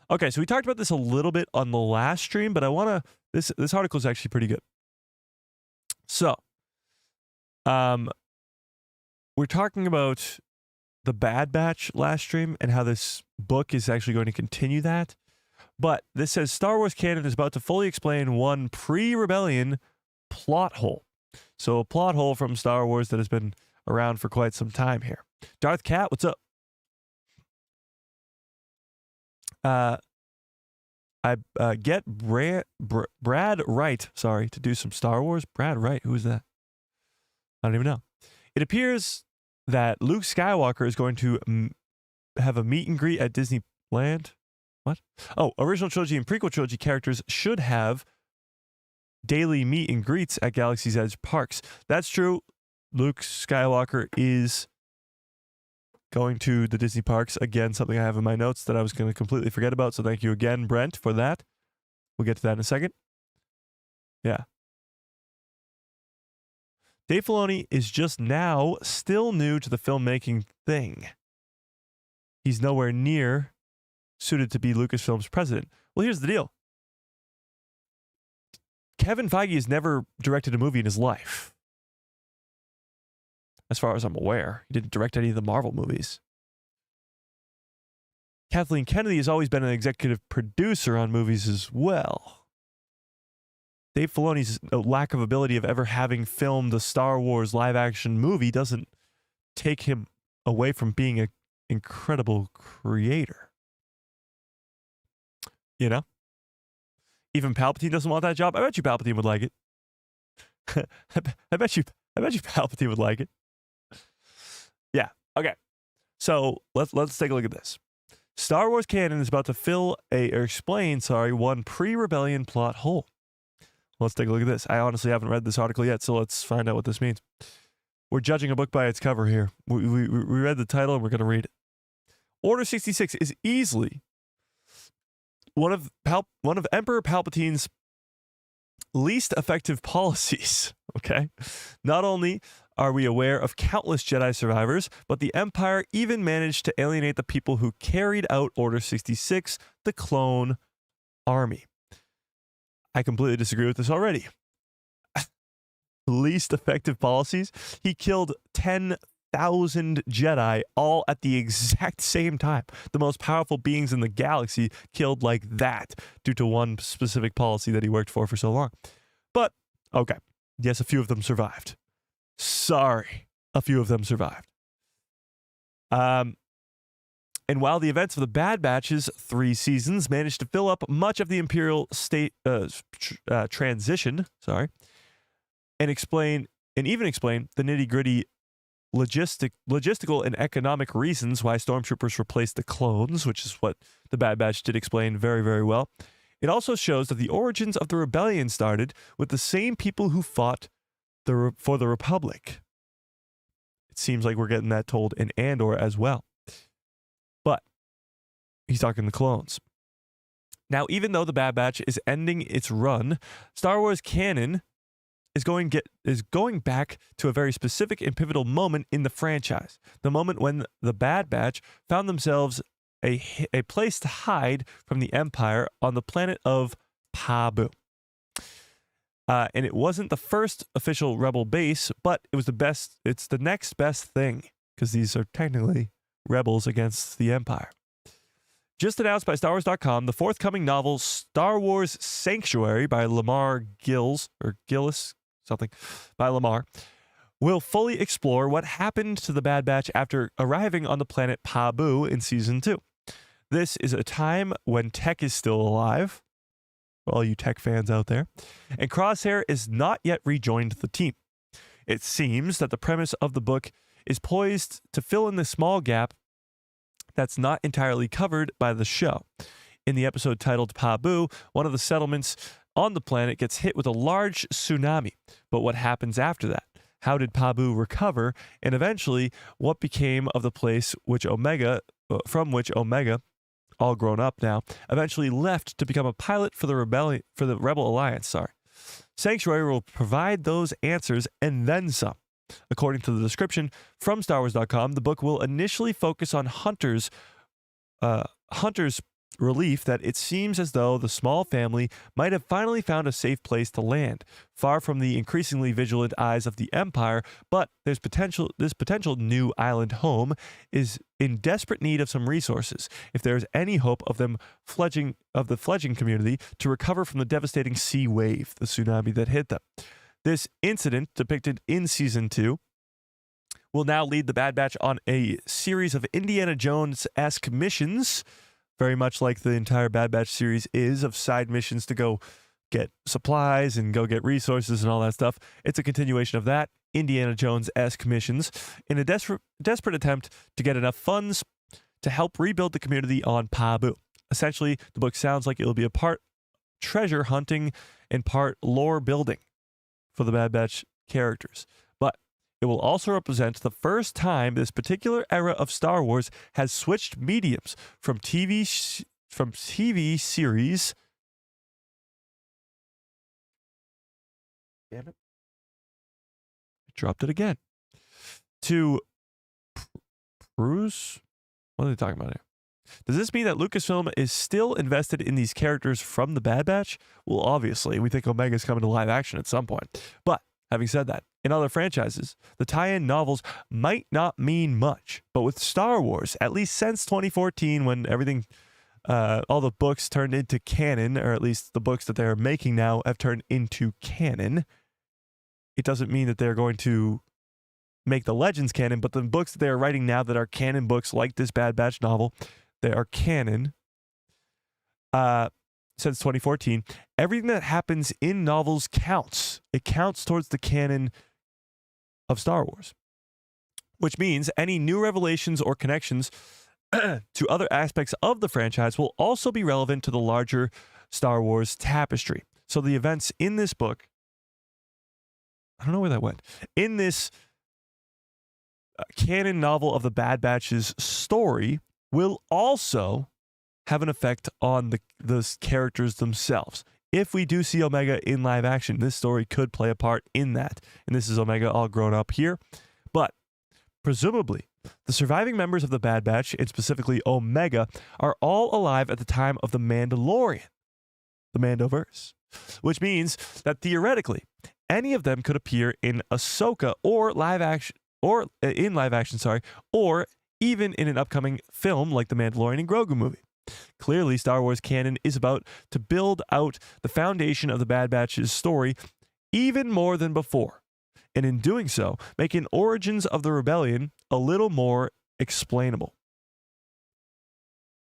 Okay, so we talked about this a little bit on the last stream, but I want to, this article is actually pretty good. So, we're talking about the Bad Batch last stream and how this book is actually going to continue that. But this says Star Wars canon is about to fully explain one pre-rebellion plot hole. So a plot hole from Star Wars that has been around for quite some time here. Darth Cat, what's up? I get Brad Wright, to do some Star Wars. Brad Wright, who is that? I don't even know. It appears that Luke Skywalker is going to have a meet and greet at Disneyland. What? Oh, original trilogy and prequel trilogy characters should have daily meet and greets at Galaxy's Edge parks. That's true. Luke Skywalker is going to the Disney parks. Again, something I have in my notes that I was going to completely forget about. So thank you again, Brent, for that. We'll get to that in a second. Yeah. Dave Filoni is just now still new to the filmmaking thing. He's nowhere near suited to be Lucasfilm's president. Well, here's the deal. Kevin Feige has never directed a movie in his life. As far as I'm aware, he didn't direct any of the Marvel movies. Kathleen Kennedy has always been an executive producer on movies as well. Dave Filoni's lack of ability of ever having filmed a Star Wars live-action movie doesn't take him away from being an incredible creator. You know? Even Palpatine doesn't want that job. I bet you Palpatine would like it. I bet you Palpatine would like it. Yeah. Okay. So let's take a look at this. Star Wars canon is about to explain one pre-rebellion plot hole. Let's take a look at this. I honestly haven't read this article yet, so let's find out what this means. We're judging a book by its cover here. We read the title and we're going to read it. Order 66 is easily one of Emperor Palpatine's least effective policies. Okay. Not only are we aware of countless Jedi survivors, but the Empire even managed to alienate the people who carried out Order 66, the clone army. I completely disagree with this already. Least effective policies? He killed 10,000 Jedi all at the exact same time. The most powerful beings in the galaxy killed like that due to one specific policy that he worked for so long. But, okay. Yes, a few of them survived. Sorry. A few of them survived. And while the events of the Bad Batch's 3 seasons managed to fill up much of the Imperial state transition, and even explain the nitty-gritty logistical and economic reasons why stormtroopers replaced the clones, which is what the Bad Batch did explain very, very well. It also shows that the origins of the rebellion started with the same people who fought for the Republic. It seems like we're getting that told in Andor as well. But he's talking the clones. Now, even though the Bad Batch is ending its run, Star Wars canon is going back to a very specific and pivotal moment in the franchise. The moment when the Bad Batch found themselves a place to hide from the Empire on the planet of Pabu. And it wasn't the first official rebel base, but it was the best. It's the next best thing, because these are technically rebels against the Empire. Just announced by StarWars.com, the forthcoming novel Star Wars Sanctuary by Lamar Gillis, by Lamar, will fully explore what happened to the Bad Batch after arriving on the planet Pabu in Season 2. This is a time when Tech is still alive, for all you Tech fans out there, and Crosshair is not yet rejoined the team. It seems that the premise of the book is poised to fill in the small gap that's not entirely covered by the show. In the episode titled Pabu, one of the settlements on the planet gets hit with a large tsunami. But what happens after that? How did Pabu recover? And eventually, what became of the place from which Omega, all grown up now, eventually left to become a pilot for the Rebel Alliance. Sanctuary will provide those answers and then some. According to the description from StarWars.com, the book will initially focus on Hunter's relief that it seems as though the small family might have finally found a safe place to land, far from the increasingly vigilant eyes of the Empire. But this potential new island home is in desperate need of some resources, if there is any hope of the fledgling community to recover from the devastating sea wave, the tsunami that hit them. This incident, depicted in Season 2, will now lead the Bad Batch on a series of Indiana Jones-esque missions, very much like the entire Bad Batch series is, of side missions to go get supplies and go get resources and all that stuff. It's a continuation of that, Indiana Jones-esque missions, in a desperate attempt to get enough funds to help rebuild the community on Pabu. Essentially, the book sounds like it will be a part treasure hunting and part lore building for the Bad Batch characters. But it will also represent the first time this particular era of Star Wars has switched mediums from TV series. Damn it. I dropped it again. To Bruce? What are they talking about here? Does this mean that Lucasfilm is still invested in these characters from the Bad Batch? Well, obviously, we think Omega's coming to live action at some point. But having said that, in other franchises, the tie-in novels might not mean much. But with Star Wars, at least since 2014, when everything, all the books turned into canon, or at least the books that they're making now have turned into canon, it doesn't mean that they're going to make the Legends canon, but the books that they are writing now that are canon books, like this Bad Batch novel, they are canon. Since 2014, everything that happens in novels counts. It counts towards the canon of Star Wars, which means any new revelations or connections to other aspects of the franchise will also be relevant to the larger Star Wars tapestry. So the events in this book, I don't know where that went, in this canon novel of the Bad Batch's story will also have an effect on the characters themselves. If we do see Omega in live action, this story could play a part in that. And this is Omega all grown up here. But presumably, the surviving members of the Bad Batch, and specifically Omega, are all alive at the time of the Mandalorian, the Mandoverse, which means that theoretically, any of them could appear in Ahsoka or or even in an upcoming film like the Mandalorian and Grogu movie. Clearly, Star Wars canon is about to build out the foundation of the Bad Batch's story even more than before, and in doing so, making origins of the rebellion a little more explicable.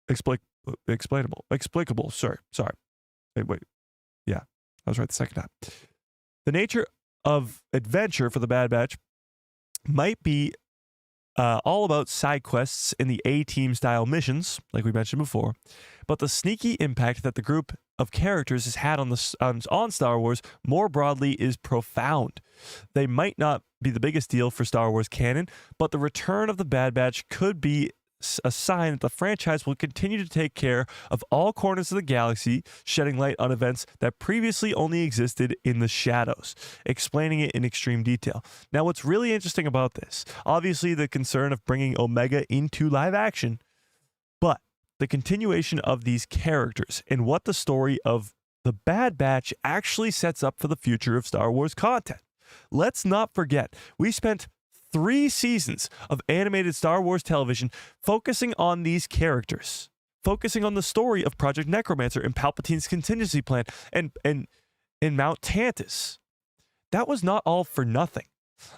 Sorry. Wait. Yeah, I was right the second time. The nature of adventure for the Bad Batch might be all about side quests in the A-Team style missions, like we mentioned before, but the sneaky impact that the group of characters has had on Star Wars more broadly is profound. They might not be the biggest deal for Star Wars canon, but the return of the Bad Batch could be a sign that the franchise will continue to take care of all corners of the galaxy, shedding light on events that previously only existed in the shadows, explaining it in extreme detail. Now, what's really interesting about this, obviously the concern of bringing Omega into live action, but the continuation of these characters and what the story of the Bad Batch actually sets up for the future of Star Wars content. Let's not forget, we spent 3 seasons of animated Star Wars television focusing on these characters, focusing on the story of Project Necromancer and Palpatine's contingency plan and Mount Tantiss. That was not all for nothing.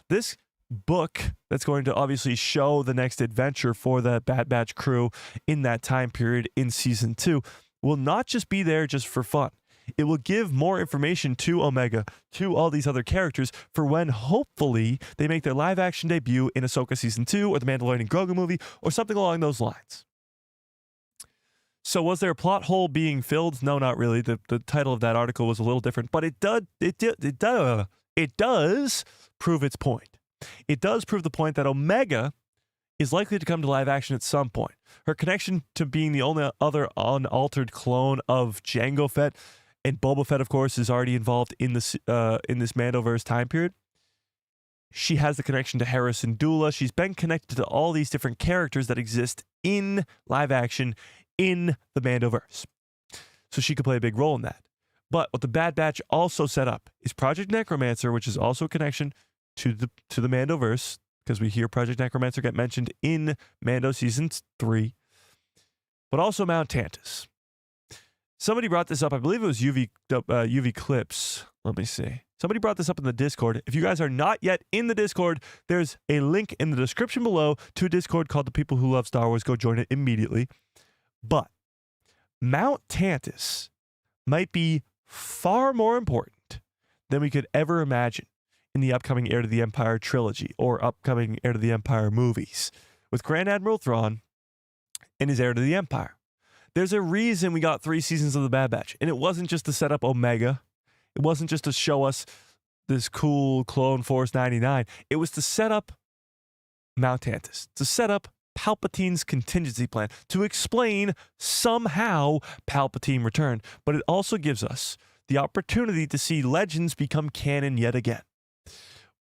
This book that's going to obviously show the next adventure for the Bad Batch crew in that time period in Season 2 will not just be there just for fun. It will give more information to Omega, to all these other characters, for when hopefully they make their live action debut in Ahsoka Season 2 or the Mandalorian and Grogu movie or something along those lines. So was there a plot hole being filled? No, not really. The title of that article was a little different, but it does prove its point. It does prove the point that Omega is likely to come to live action at some point. Her connection to being the only other unaltered clone of Jango Fett, and Boba Fett, of course, is already involved in this Mandoverse time period. She has the connection to Hera Syndulla. She's been connected to all these different characters that exist in live action in the Mandoverse. So she could play a big role in that. But what the Bad Batch also set up is Project Necromancer, which is also a connection to the Mandoverse, because we hear Project Necromancer get mentioned in Mando Season 3, but also Mount Tantiss. Somebody brought this up. I believe it was UV Clips. Let me see. Somebody brought this up in the Discord. If you guys are not yet in the Discord, there's a link in the description below to a Discord called The People Who Love Star Wars. Go join it immediately. But Mount Tantiss might be far more important than we could ever imagine in the upcoming Heir to the Empire trilogy or upcoming Heir to the Empire movies with Grand Admiral Thrawn and his Heir to the Empire. There's a reason we got 3 seasons of the Bad Batch, and it wasn't just to set up Omega. It wasn't just to show us this cool Clone Force 99. It was to set up Mount Tantiss, to set up Palpatine's contingency plan, to explain somehow Palpatine returned. But it also gives us the opportunity to see Legends become canon yet again,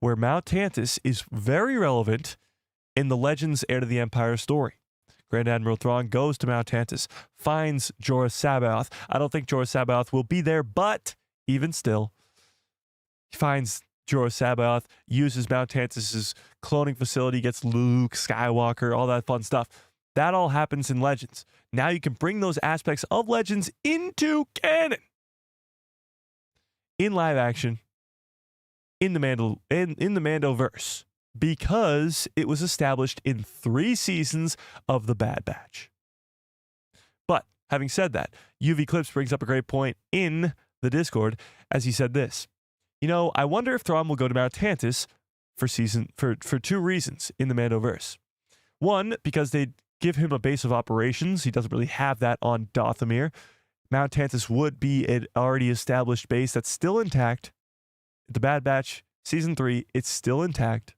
where Mount Tantiss is very relevant in the Legends Heir to the Empire story. Grand Admiral Thrawn goes to Mount Tantiss, finds Jorah Sabaoth. I don't think Jorah Sabaoth will be there, but even still, he finds Jorah Sabaoth, uses Mount Tantiss' cloning facility, gets Luke Skywalker, all that fun stuff. That all happens in Legends. Now you can bring those aspects of Legends into canon. In live action, in the Mandoverse, because it was established in 3 seasons of the Bad Batch. But having said that, UV Clips brings up a great point in the Discord as he said this. You know, I wonder if Thrawn will go to Mount Tantiss for 2 reasons in the Mandoverse. One, because they give him a base of operations. He doesn't really have that on Dathomir. Mount Tantiss would be an already established base that's still intact. The Bad Batch Season 3, it's still intact.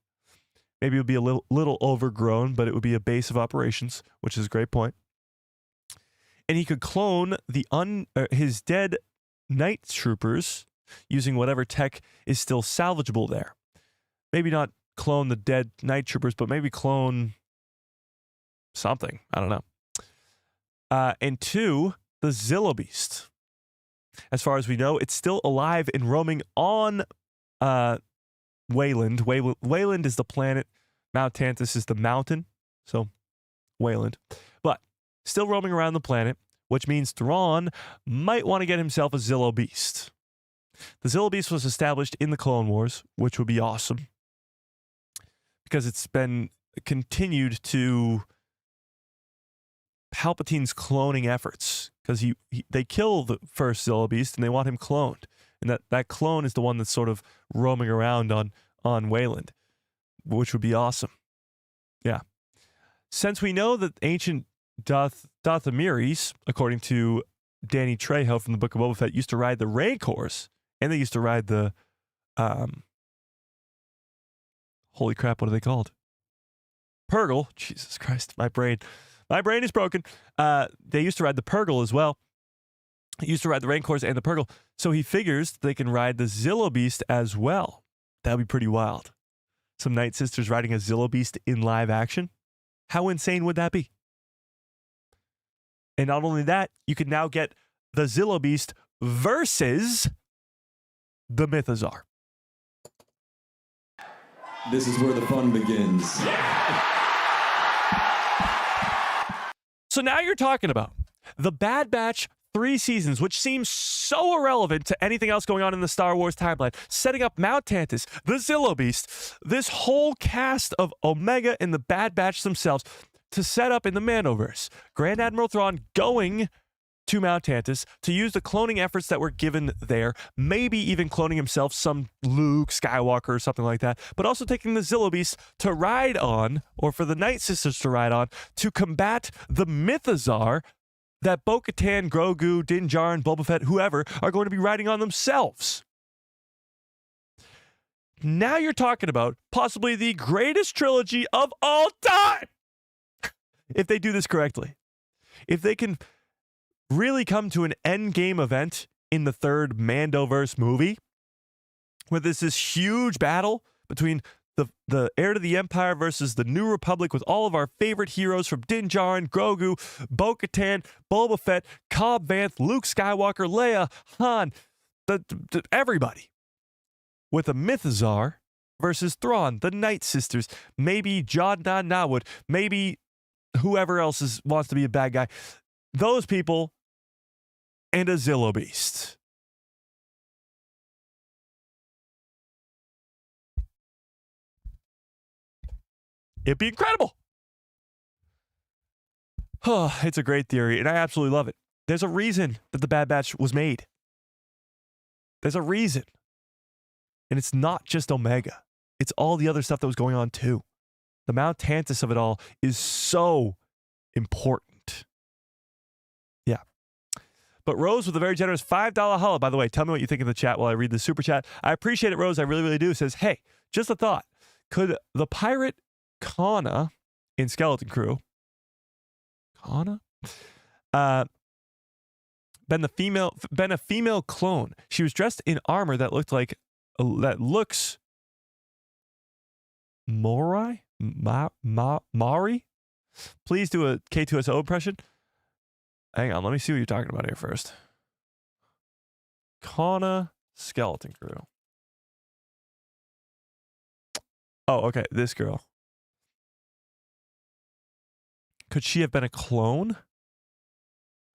Maybe it would be a little overgrown, but it would be a base of operations, which is a great point. And he could clone his dead night troopers using whatever tech is still salvageable there. Maybe not clone the dead night troopers, but maybe clone something. I don't know. And 2, the Zillo Beast. As far as we know, it's still alive and roaming on Wayland. Wayland is the planet. Mount Tantiss is the mountain. So, Wayland. But still roaming around the planet, which means Thrawn might want to get himself a Zillo Beast. The Zillo Beast was established in the Clone Wars, which would be awesome, because it's been continued to Palpatine's cloning efforts, because they kill the first Zillo Beast and they want him cloned, and that clone is the one that's sort of roaming around on Wayland, which would be awesome. Yeah. Since we know that ancient Dathomires, according to Danny Trejo from the Book of Boba Fett, used to ride the Rancors, and they used to ride the holy crap, what are they called? Purgle. Jesus Christ, my brain is broken. They used to ride the Purgle as well. He used to ride the Rancors and the Purgle. So he figures they can ride the Zillo Beast as well. That'd be pretty wild. Some Night Sisters riding a Zillo Beast in live action. How insane would that be? And not only that, you can now get the Zillo Beast versus the Mythazar. This is where the fun begins. So now you're talking about the Bad Batch 3 seasons, which seems so irrelevant to anything else going on in the Star Wars timeline, setting up Mount Tantiss, the Zillo Beast, this whole cast of Omega and the Bad Batch themselves to set up in the Mandoverse. Grand Admiral Thrawn going to Mount Tantiss to use the cloning efforts that were given there, maybe even cloning himself some Luke Skywalker or something like that, but also taking the Zillo Beast to ride on, or for the Night Sisters to ride on, to combat the Mythazar that Bo-Katan, Grogu, Din Djarin, Boba Fett, whoever, are going to be riding on themselves. Now you're talking about possibly the greatest trilogy of all time, if they do this correctly. If they can really come to an endgame event in the 3rd Mandoverse movie, where there's this huge battle between the heir to the Empire versus the New Republic with all of our favorite heroes from Din Djarin, Grogu, Bo-Katan, Boba Fett, Cobb Vanth, Luke Skywalker, Leia, Han, everybody. With a Mythazar versus Thrawn, the Night Sisters, maybe Jodna Nawad, maybe whoever else wants to be a bad guy. Those people and a Zillo Beast. It'd be incredible. Oh, it's a great theory, and I absolutely love it. There's a reason that the Bad Batch was made. There's a reason. And it's not just Omega. It's all the other stuff that was going on too. The Mount Tantiss of it all is so important. Yeah. But Rose with a very generous $5 holla. By the way, tell me what you think in the chat while I read the super chat. I appreciate it, Rose. I really, really do. Says, hey, just a thought. Could the pirate Kana in Skeleton Crew been a female clone? She was dressed in armor that looks Mari? Please do a K2SO impression. Hang on, let me see what you're talking about here first. Kana Skeleton Crew. Oh, okay, this girl. Could she have been a clone?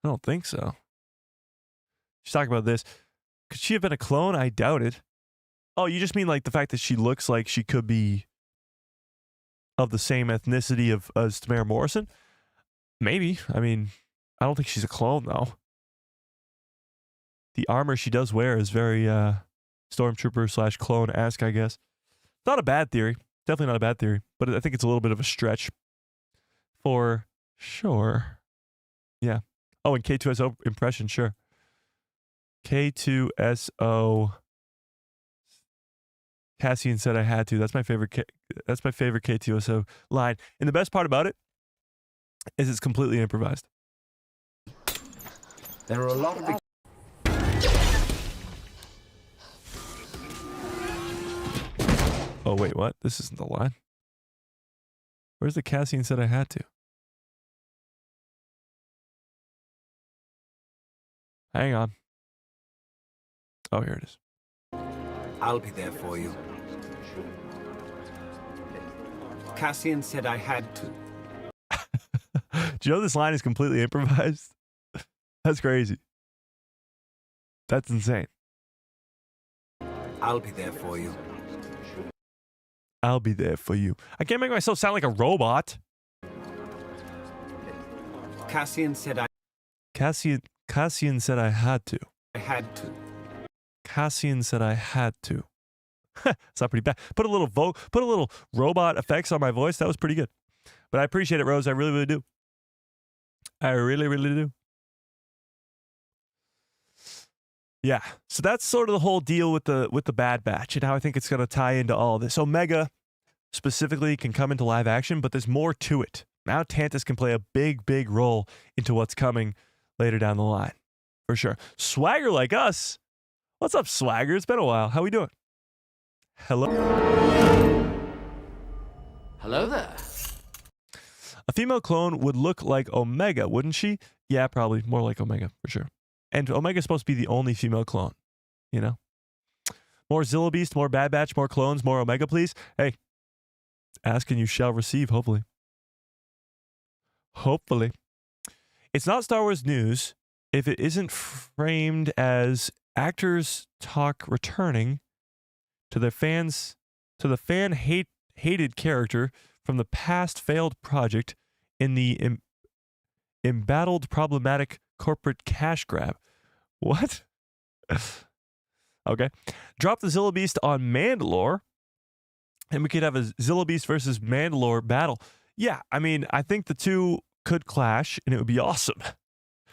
I don't think so. She's talking about this. Could she have been a clone? I doubt it. Oh, you just mean like the fact that she looks like she could be of the same ethnicity as Tamara Morrison? Maybe. I mean, I don't think she's a clone, though. The armor she does wear is very Stormtrooper / clone-esque, I guess. Not a bad theory. Definitely not a bad theory. But I think it's a little bit of a stretch for sure. Yeah. Oh, and K2SO impression, sure. K2SO. Cassian said I had to. That's my favorite K2SO line. And the best part about it is it's completely improvised. There are a lot of Oh, wait, what? This isn't the line. Where's the Cassian said I had to? Hang on. Oh, here it is. I'll be there for you. Cassian said I had to. Do you know this line is completely improvised? That's crazy. That's insane. I'll be there for you. I'll be there for you. I can't make myself sound like a robot. Cassian said Cassian said I had to. I had to. Cassian said I had to. It's not pretty bad. Put a little robot effects on my voice. That was pretty good. But I appreciate it, Rose. I really, really do. I really, really do. Yeah. So that's sort of the whole deal with the Bad Batch and how I think it's going to tie into all of this. Omega specifically can come into live action, but there's more to it. Now Tantiss can play a big, big role into what's coming later down the line. For sure. Swagger like us. What's up, Swagger? It's been a while. How we doing? Hello? Hello there. A female clone would look like Omega, wouldn't she? Yeah, probably. More like Omega, for sure. And Omega's supposed to be the only female clone, you know? More Zillo Beast, more Bad Batch, more clones, more Omega, please. Hey, ask and you shall receive, hopefully. Hopefully. It's not Star Wars news if it isn't framed as actors talk returning to their fans, to the hated character from the past failed project in the embattled problematic corporate cash grab. What? Okay. Drop the Zillo Beast on Mandalore, and we could have a Zillo Beast versus Mandalore battle. Yeah, I mean, I think the two could clash, and it would be awesome.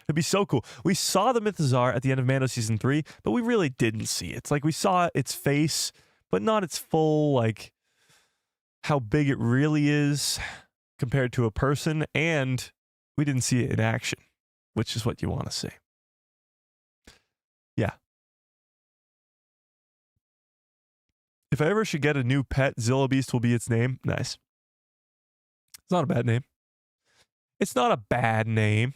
It'd be so cool. We saw the Mythazar at the end of Mando Season 3, but we really didn't see it. It's like we saw its face, but not its full, like, how big it really is compared to a person, and we didn't see it in action, which is what you want to see. Yeah. If I ever should get a new pet, Zilla Beast will be its name. Nice. It's not a bad name. It's not a bad name.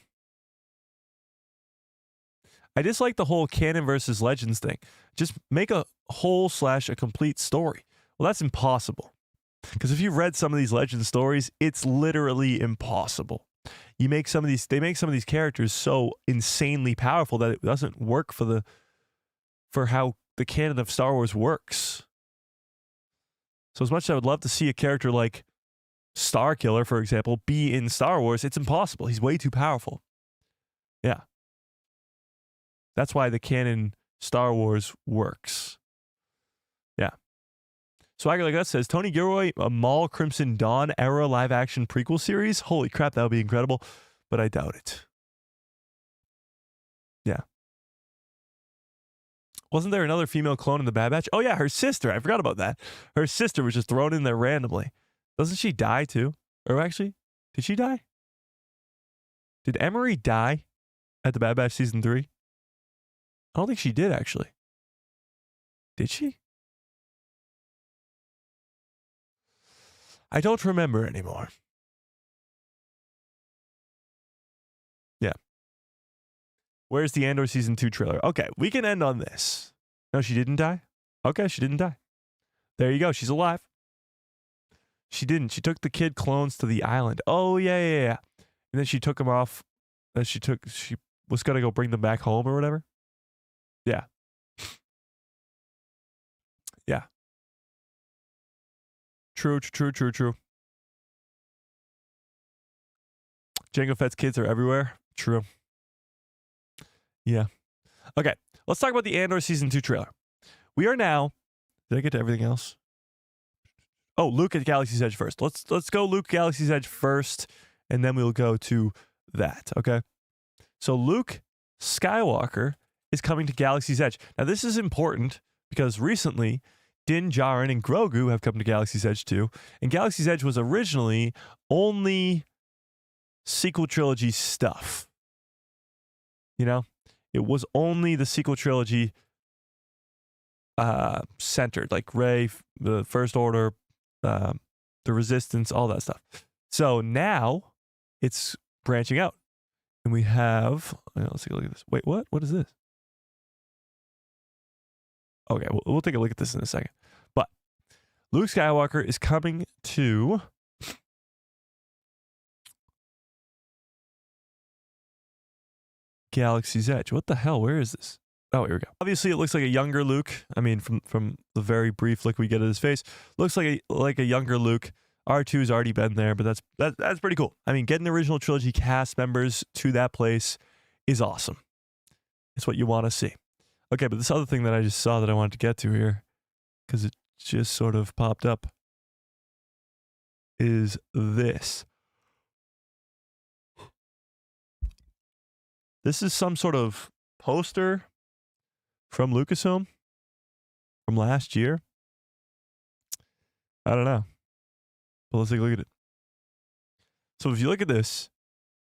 I dislike the whole canon versus legends thing. Just make a whole / a complete story. Well, that's impossible. Because if you've read some of these legend stories, it's literally impossible. They make some of these characters so insanely powerful that it doesn't work for how the canon of Star Wars works. So as much as I would love to see a character like Starkiller, for example, be in Star Wars, it's impossible. He's way too powerful. Yeah. That's why the canon Star Wars works. Yeah. Swagger Like Us says, Tony Gilroy, a Maul Crimson Dawn era live-action prequel series? Holy crap, that would be incredible, but I doubt it. Yeah. Wasn't there another female clone in the Bad Batch? Oh yeah, her sister. I forgot about that. Her sister was just thrown in there randomly. Doesn't she die too? Or actually, did she die? Did Emery die at the Bad Batch season 3? I don't think she did, actually. Did she? I don't remember anymore. Yeah. Where's the Andor season 2 trailer? Okay, we can end on this. No, she didn't die? Okay, she didn't die. There you go. She's alive. She didn't. She took the kid clones to the island. Oh, yeah. And then she took them off. She was going to go bring them back home or whatever. Yeah. Yeah. True. Jango Fett's kids are everywhere. True. Yeah. Okay. Let's talk about the Andor season 2 trailer. We are now. Did I get to everything else? Oh, Luke at Galaxy's Edge first. Let's go Luke Galaxy's Edge first, and then we'll go to that. Okay. So Luke Skywalker is coming to Galaxy's Edge. Now this is important because recently Din Djarin and Grogu have come to Galaxy's Edge too. And Galaxy's Edge was originally only sequel trilogy stuff. You know, it was only the sequel trilogy centered, like Rey, the First Order, the Resistance, all that stuff. So now it's branching out. And we have, let's take a look at this. Wait, what? What is this? Okay, we'll take a look at this in a second. But Luke Skywalker is coming to Galaxy's Edge. What the hell? Where is this? Oh, here we go. Obviously, it looks like a younger Luke. I mean, from the very brief look we get at his face, looks like a younger Luke. R2's already been there, but that's pretty cool. I mean, getting the original trilogy cast members to that place is awesome. It's what you want to see. Okay, but this other thing that I just saw that I wanted to get to here, because it just sort of popped up, is this. This is some sort of poster from Lucasfilm from last year. I don't know. But let's take a look at it. So if you look at this,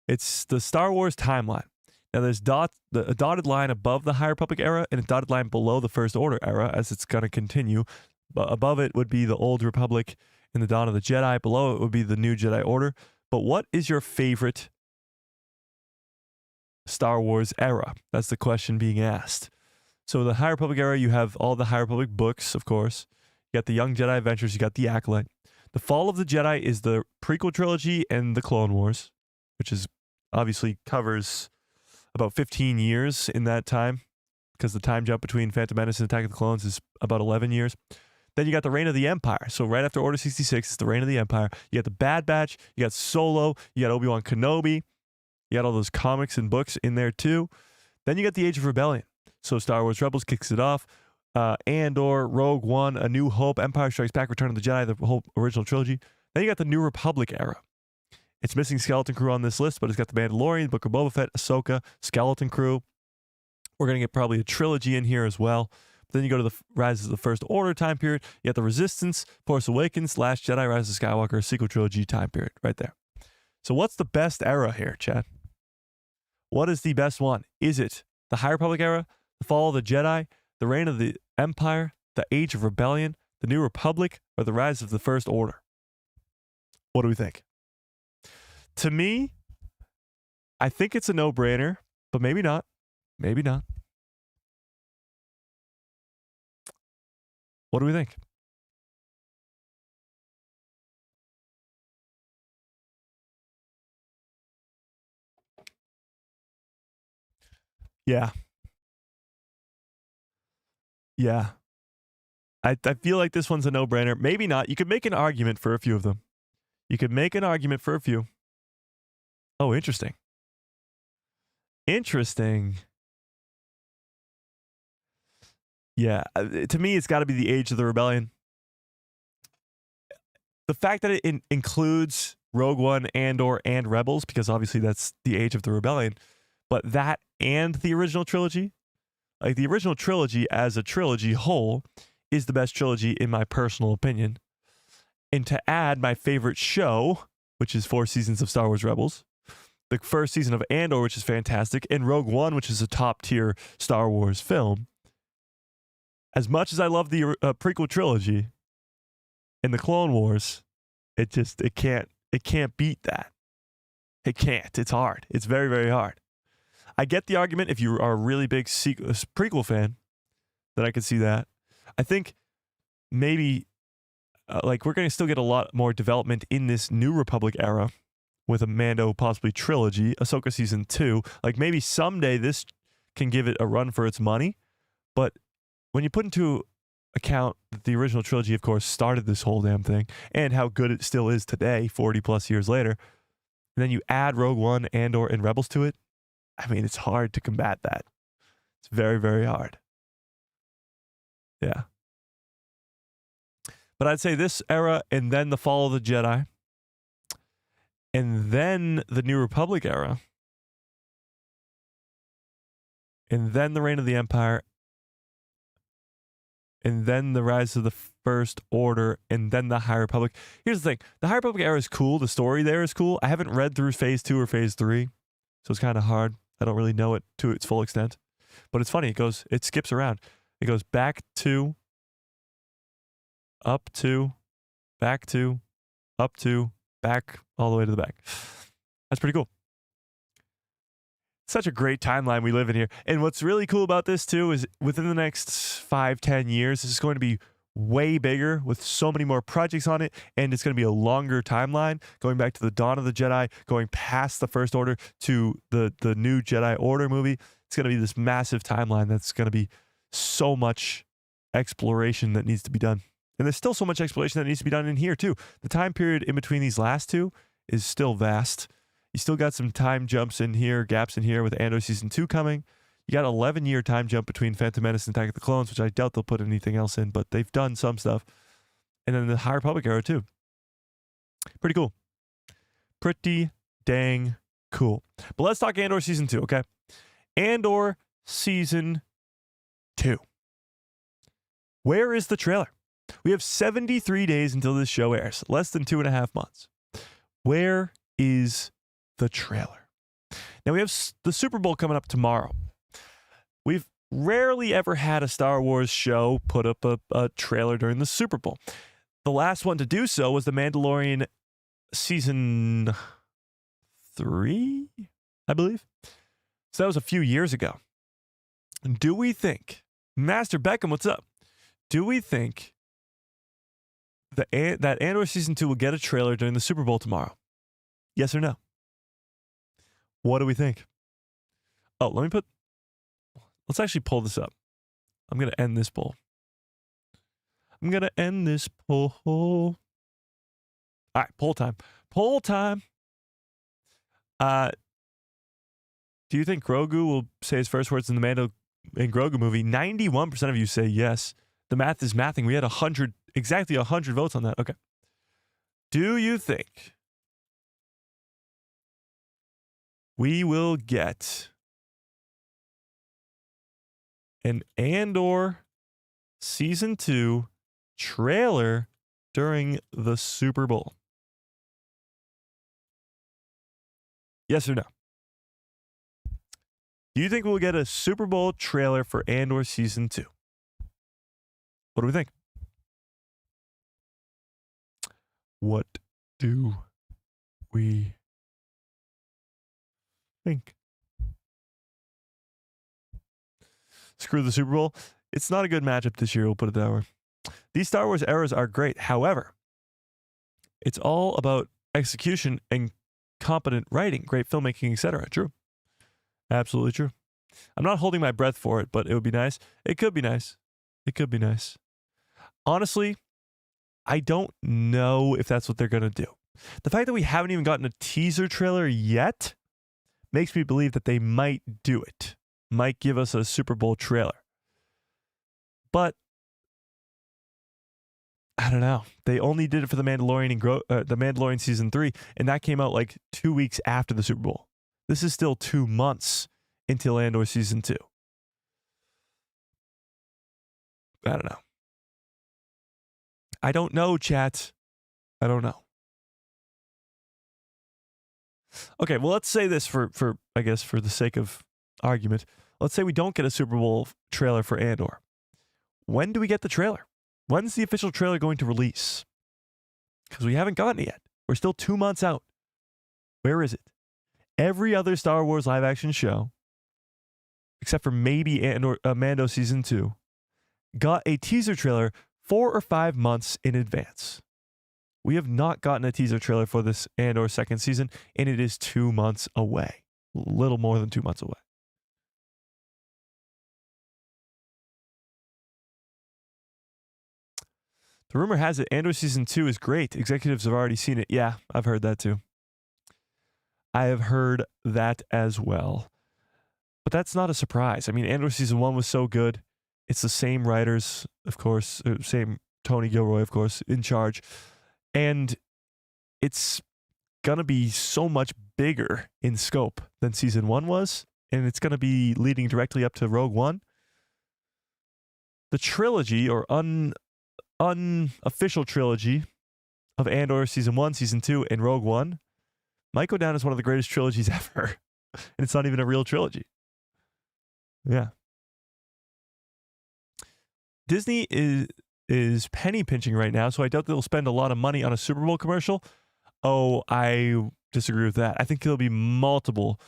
it's the Star Wars timeline. Now there's a dotted line above the High Republic era and a dotted line below the First Order era as it's going to continue. But above it would be the Old Republic and the Dawn of the Jedi. Below it would be the New Jedi Order. But what is your favorite Star Wars era? That's the question being asked. So the High Republic era, you have all the High Republic books, of course. You got the Young Jedi Adventures. You got the Acolyte. The Fall of the Jedi is the prequel trilogy and the Clone Wars, which is obviously covers about 15 years in that time because the time jump between Phantom Menace and Attack of the Clones is about 11 years. Then you got the Reign of the Empire. So right after Order 66 is the Reign of the Empire. You got the Bad Batch. You got Solo. You got Obi-Wan Kenobi. You got all those comics and books in there too. Then you got the Age of Rebellion. So Star Wars Rebels kicks it off. Andor, Rogue One, A New Hope, Empire Strikes Back, Return of the Jedi, the whole original trilogy. Then you got the New Republic era. It's missing Skeleton Crew on this list, but it's got the Mandalorian, Book of Boba Fett, Ahsoka, Skeleton Crew. We're going to get probably a trilogy in here as well. But then you go to the Rise of the First Order time period. You got the Resistance, Force Awakens, Last Jedi, Rise of Skywalker, sequel trilogy time period right there. So what's the best era here, Chad? What is the best one? Is it the High Republic era, the Fall of the Jedi, the Reign of the Empire, the Age of Rebellion, The New Republic or The Rise of the First Order? What do we think? To me, I think it's a no-brainer, but maybe not. Maybe not. What do we think? Yeah. Yeah. I feel like this one's a no-brainer. Maybe not. You could make an argument for a few of them. You could make an argument for a few. Oh, interesting. Interesting. Yeah. To me, it's got to be the Age of the Rebellion. The fact that it includes Rogue One, Andor, and Rebels, because obviously that's the Age of the Rebellion, but that and the original trilogy, like the original trilogy as a trilogy whole, is the best trilogy in my personal opinion. And to add my favorite show, which is 4 seasons of Star Wars Rebels, the first season of Andor, which is fantastic, and Rogue One, which is a top-tier Star Wars film, as much as I love the prequel trilogy and the Clone Wars, it can't beat that. It can't. It's hard. It's very, very hard. I get the argument if you are a really big prequel fan, that I could see that. I think maybe like we're going to still get a lot more development in this New Republic era with a Mando possibly trilogy, Ahsoka season 2. Like maybe someday this can give it a run for its money. But when you put into account that the original trilogy, of course, started this whole damn thing and how good it still is today, 40 plus years later, and then you add Rogue One, Andor, and Rebels to it, I mean, it's hard to combat that. It's very, very hard. Yeah. But I'd say this era and then the Fall of the Jedi and then the New Republic era and then the Reign of the Empire and then the Rise of the First Order and then the High Republic. Here's the thing. The High Republic era is cool. The story there is cool. I haven't read through Phase 2 or Phase 3, so it's kind of hard. I don't really know it to its full extent. But it's funny. It skips around. It goes back to, up to, back to, up to, back, all the way to the back. That's pretty cool. Such a great timeline we live in here. And what's really cool about this too is within the next 5-10 years, this is going to be way bigger with so many more projects on it, and it's going to be a longer timeline going back to the Dawn of the Jedi, going past the First Order to the new Jedi Order movie. It's going to be this massive timeline that's going to be so much exploration that needs to be done. And there's still so much exploration that needs to be done in here too. The time period in between these last two is still vast. You still got some time jumps in here, gaps in here with Andor Season 2 coming. You got an 11-year time jump between Phantom Menace and Attack of the Clones, which I doubt they'll put anything else in, but they've done some stuff. And then the High Republic era too. Pretty cool. Pretty dang cool. But let's talk Andor Season 2, okay? Andor Season 2. Where is the trailer? We have 73 days until this show airs, less than 2.5 months. Where is the trailer? Now we have the Super Bowl coming up tomorrow. We've rarely ever had a Star Wars show put up a trailer during the Super Bowl. The last one to do so was The Mandalorian Season 3, I believe. So that was a few years ago. Do we think, Master Beckham, what's up? Do we think that Andor Season 2 will get a trailer during the Super Bowl tomorrow? Yes or no? What do we think? Oh, let's actually pull this up. I'm going to end this poll. All right, poll time. Poll time. Do you think Grogu will say his first words in the Mando and Grogu movie? 91% of you say yes. The math is mathing. We had exactly 100 votes on that. Okay. Do you think we will get an Andor Season 2 trailer during the Super Bowl? Yes or no? Do you think we'll get a Super Bowl trailer for Andor Season 2? What do we think? What do we think? Screw the Super Bowl. It's not a good matchup this year, we'll put it that way. These Star Wars eras are great. However, it's all about execution and competent writing, great filmmaking, etc. True. Absolutely true. I'm not holding my breath for it, but it would be nice. It could be nice. It could be nice. Honestly, I don't know if that's what they're going to do. The fact that we haven't even gotten a teaser trailer yet makes me believe that they might do it. Might give us a Super Bowl trailer. But I don't know. They only did it for the Mandalorian and the Mandalorian season 3, and that came out like 2 weeks after the Super Bowl. This is still 2 months until Andor season 2. I don't know. I don't know, chat. I don't know. Okay, well, let's say this for I guess for the sake of argument. Let's say we don't get a Super Bowl trailer for Andor. When do we get the trailer? When's the official trailer going to release? Because we haven't gotten it yet. We're still 2 months out. Where is it? Every other Star Wars live action show, except for maybe Mando season 2, got a teaser trailer 4 or 5 months in advance. We have not gotten a teaser trailer for this Andor second season, and it is 2 months away. A little more than 2 months away. The rumor has it Andor season 2 is great. Executives have already seen it. Yeah, I've heard that too. I have heard that as well. But that's not a surprise. I mean, Andor season 1 was so good. It's the same writers, of course, same Tony Gilroy, of course, in charge. And it's going to be so much bigger in scope than season 1 was. And it's going to be leading directly up to Rogue One. The trilogy, or unofficial trilogy of Andor season 1, season 2, and Rogue One might go down as one of the greatest trilogies ever. And it's not even a real trilogy. Yeah. Disney is penny pinching right now, so I doubt they'll spend a lot of money on a Super Bowl commercial. Oh, I disagree with that. I think there'll be multiple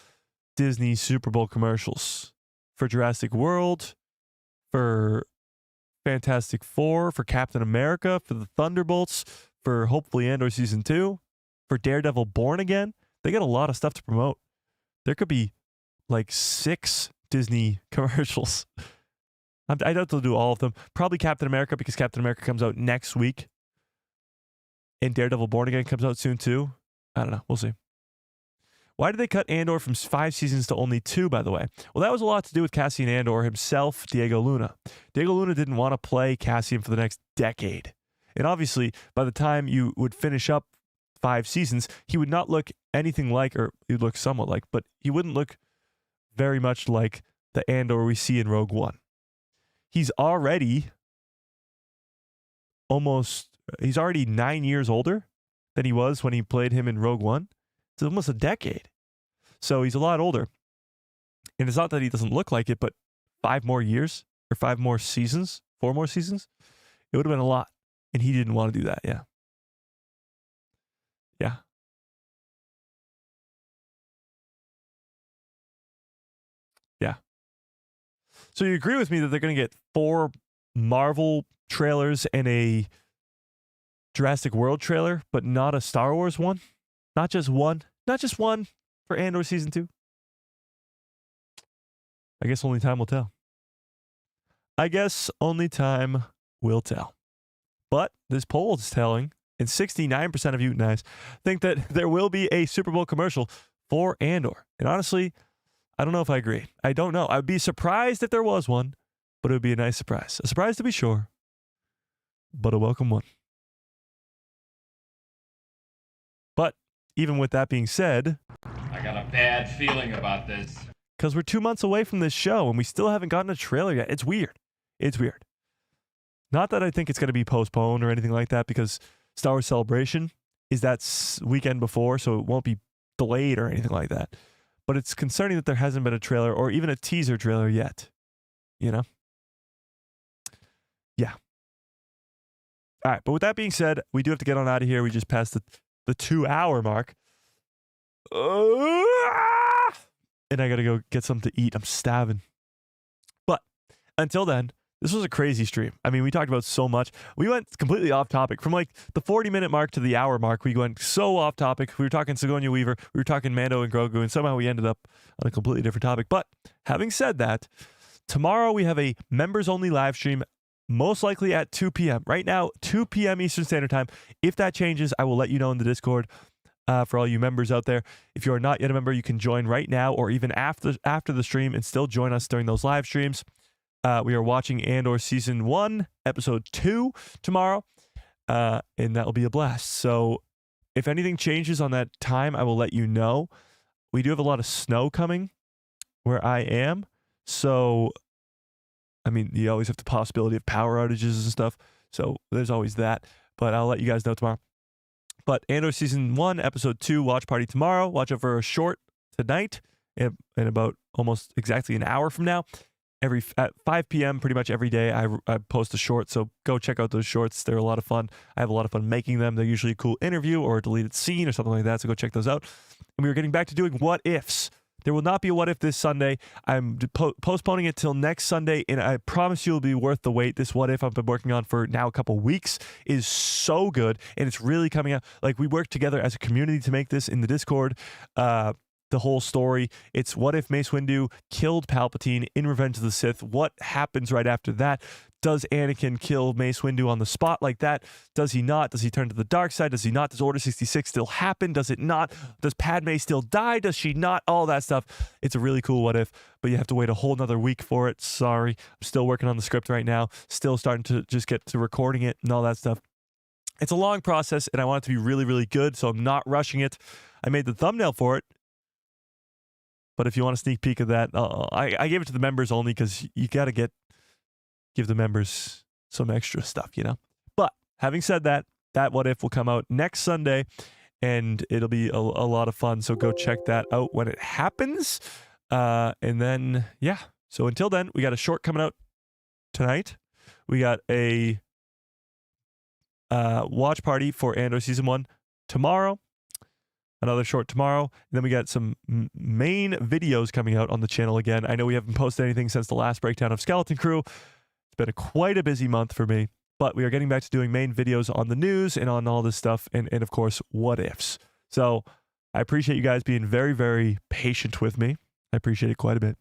Disney Super Bowl commercials for Jurassic World, for Fantastic Four, for Captain America, for the Thunderbolts, for hopefully Andor season 2, for Daredevil Born Again. They got a lot of stuff to promote. There could be like 6 Disney commercials. I doubt they'll do all of them. Probably Captain America, because Captain America comes out next week. And Daredevil Born Again comes out soon too. I don't know. We'll see. Why did they cut Andor from 5 seasons to only 2, by the way? Well, that was a lot to do with Cassian Andor himself, Diego Luna. Diego Luna didn't want to play Cassian for the next decade. And obviously, by the time you would finish up 5 seasons, he would not look anything like, or he would look somewhat like, but he wouldn't look very much like the Andor we see in Rogue One. He's already 9 years older than he was when he played him in Rogue One. It's almost a decade. So he's a lot older. And it's not that he doesn't look like it, but 5 more years or 5 more seasons, 4 more seasons, it would have been a lot. And he didn't want to do that. Yeah. Yeah. Yeah. So you agree with me that they're going to get 4 Marvel trailers and a Jurassic World trailer, but not a Star Wars one? Not just one for Andor season 2? I guess only time will tell. But this poll is telling, and 69% of you guys think that there will be a Super Bowl commercial for Andor. And honestly, I don't know if I agree. I don't know. I would be surprised if there was one, but it would be a nice surprise. A surprise to be sure, but a welcome one. But even with that being said, I got a bad feeling about this. because we're 2 months away from this show and we still haven't gotten a trailer yet. It's weird. It's weird. Not that I think it's going to be postponed or anything like that, because Star Wars Celebration is that weekend before, so it won't be delayed or anything like that. But it's concerning that there hasn't been a trailer or even a teaser trailer yet. You know? Yeah. All right, but with that being said, we do have to get on out of here. We just passed the 2-hour mark. And I got to go get something to eat. I'm starving. But until then, this was a crazy stream. I mean, we talked about so much. We went completely off topic. From like the 40-minute mark to the hour mark, we went so off topic. We were talking Sigourney Weaver. We were talking Mando and Grogu, and somehow we ended up on a completely different topic. But having said that, tomorrow we have a members-only live stream, most likely at 2 p.m. Right now, 2 p.m. Eastern Standard Time. If that changes, I will let you know in the Discord. For all you members out there, if you are not yet a member, you can join right now or even after the stream and still join us during those live streams. We are watching Andor Season 1, Episode 2 tomorrow, and that will be a blast. So if anything changes on that time, I will let you know. We do have a lot of snow coming where I am, so I mean, you always have the possibility of power outages and stuff, so there's always that, but I'll let you guys know tomorrow. But Andor Season 1, Episode 2, watch party tomorrow. Watch out for a short tonight in about almost exactly an hour from now. At 5 p.m. pretty much every day I post a short, so go check out those shorts. They're a lot of fun. I have a lot of fun making them. They're usually a cool interview or a deleted scene or something like that, so go check those out. And we are getting back to doing what ifs. There will not be a what if this Sunday. I'm postponing it till next Sunday, and I promise you it'll be worth the wait. This what if I've been working on for now a couple weeks is so good, and it's really coming out. Like, we worked together as a community to make this in the Discord. The whole story. It's what if Mace Windu killed Palpatine in Revenge of the Sith? What happens right after that? Does Anakin kill Mace Windu on the spot like that? Does he not? Does he turn to the dark side? Does he not? Does Order 66 still happen? Does it not? Does Padme still die? Does she not? All that stuff. It's a really cool what if, but you have to wait a whole nother week for it. Sorry. I'm still working on the script right now. Still starting to just get to recording it and all that stuff. It's a long process, and I want it to be really, really good, so I'm not rushing it. I made the thumbnail for it. But if you want a sneak peek of that, I gave it to the members only because you got to give the members some extra stuff, you know? But having said that, that what if will come out next Sunday, and it'll be a lot of fun. So go check that out when it happens. And then, yeah. So until then, we got a short coming out tonight. We got a watch party for Andor Season 1 tomorrow. Another short tomorrow. And then we got some main videos coming out on the channel again. I know we haven't posted anything since the last breakdown of Skeleton Crew. It's been quite a busy month for me, but we are getting back to doing main videos on the news and on all this stuff, and of course, what ifs. So I appreciate you guys being very, very patient with me. I appreciate it quite a bit.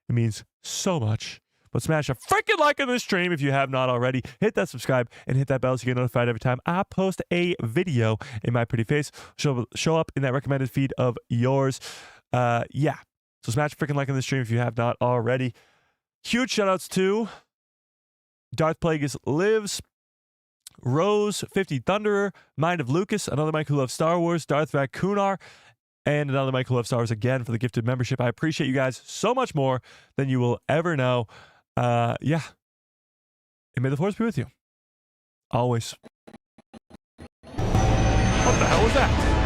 It means so much. But smash a freaking like on this stream if you have not already. Hit that subscribe and hit that bell so you get notified every time I post a video in my pretty face. Show up in that recommended feed of yours. Yeah. So smash a freaking like on this stream if you have not already. Huge shout outs to Darth Plagueis Lives, Rose, 50 Thunderer, Mind of Lucas, another Mike who loves Star Wars, Darth Vacunar, and another Mike who loves Star Wars again for the gifted membership. I appreciate you guys so much more than you will ever know. Yeah. And may the force be with you. Always. What the hell was that?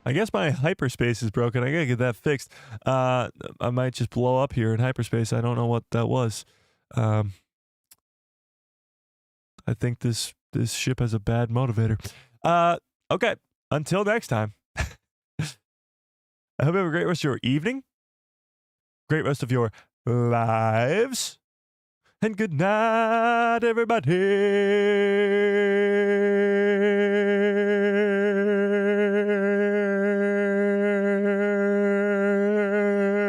I guess my hyperspace is broken. I gotta get that fixed. I might just blow up here in hyperspace. I don't know what that was. I think this ship has a bad motivator. Okay. Until next time. I hope you have a great rest of your evening. Great rest of your lives. And good night, everybody.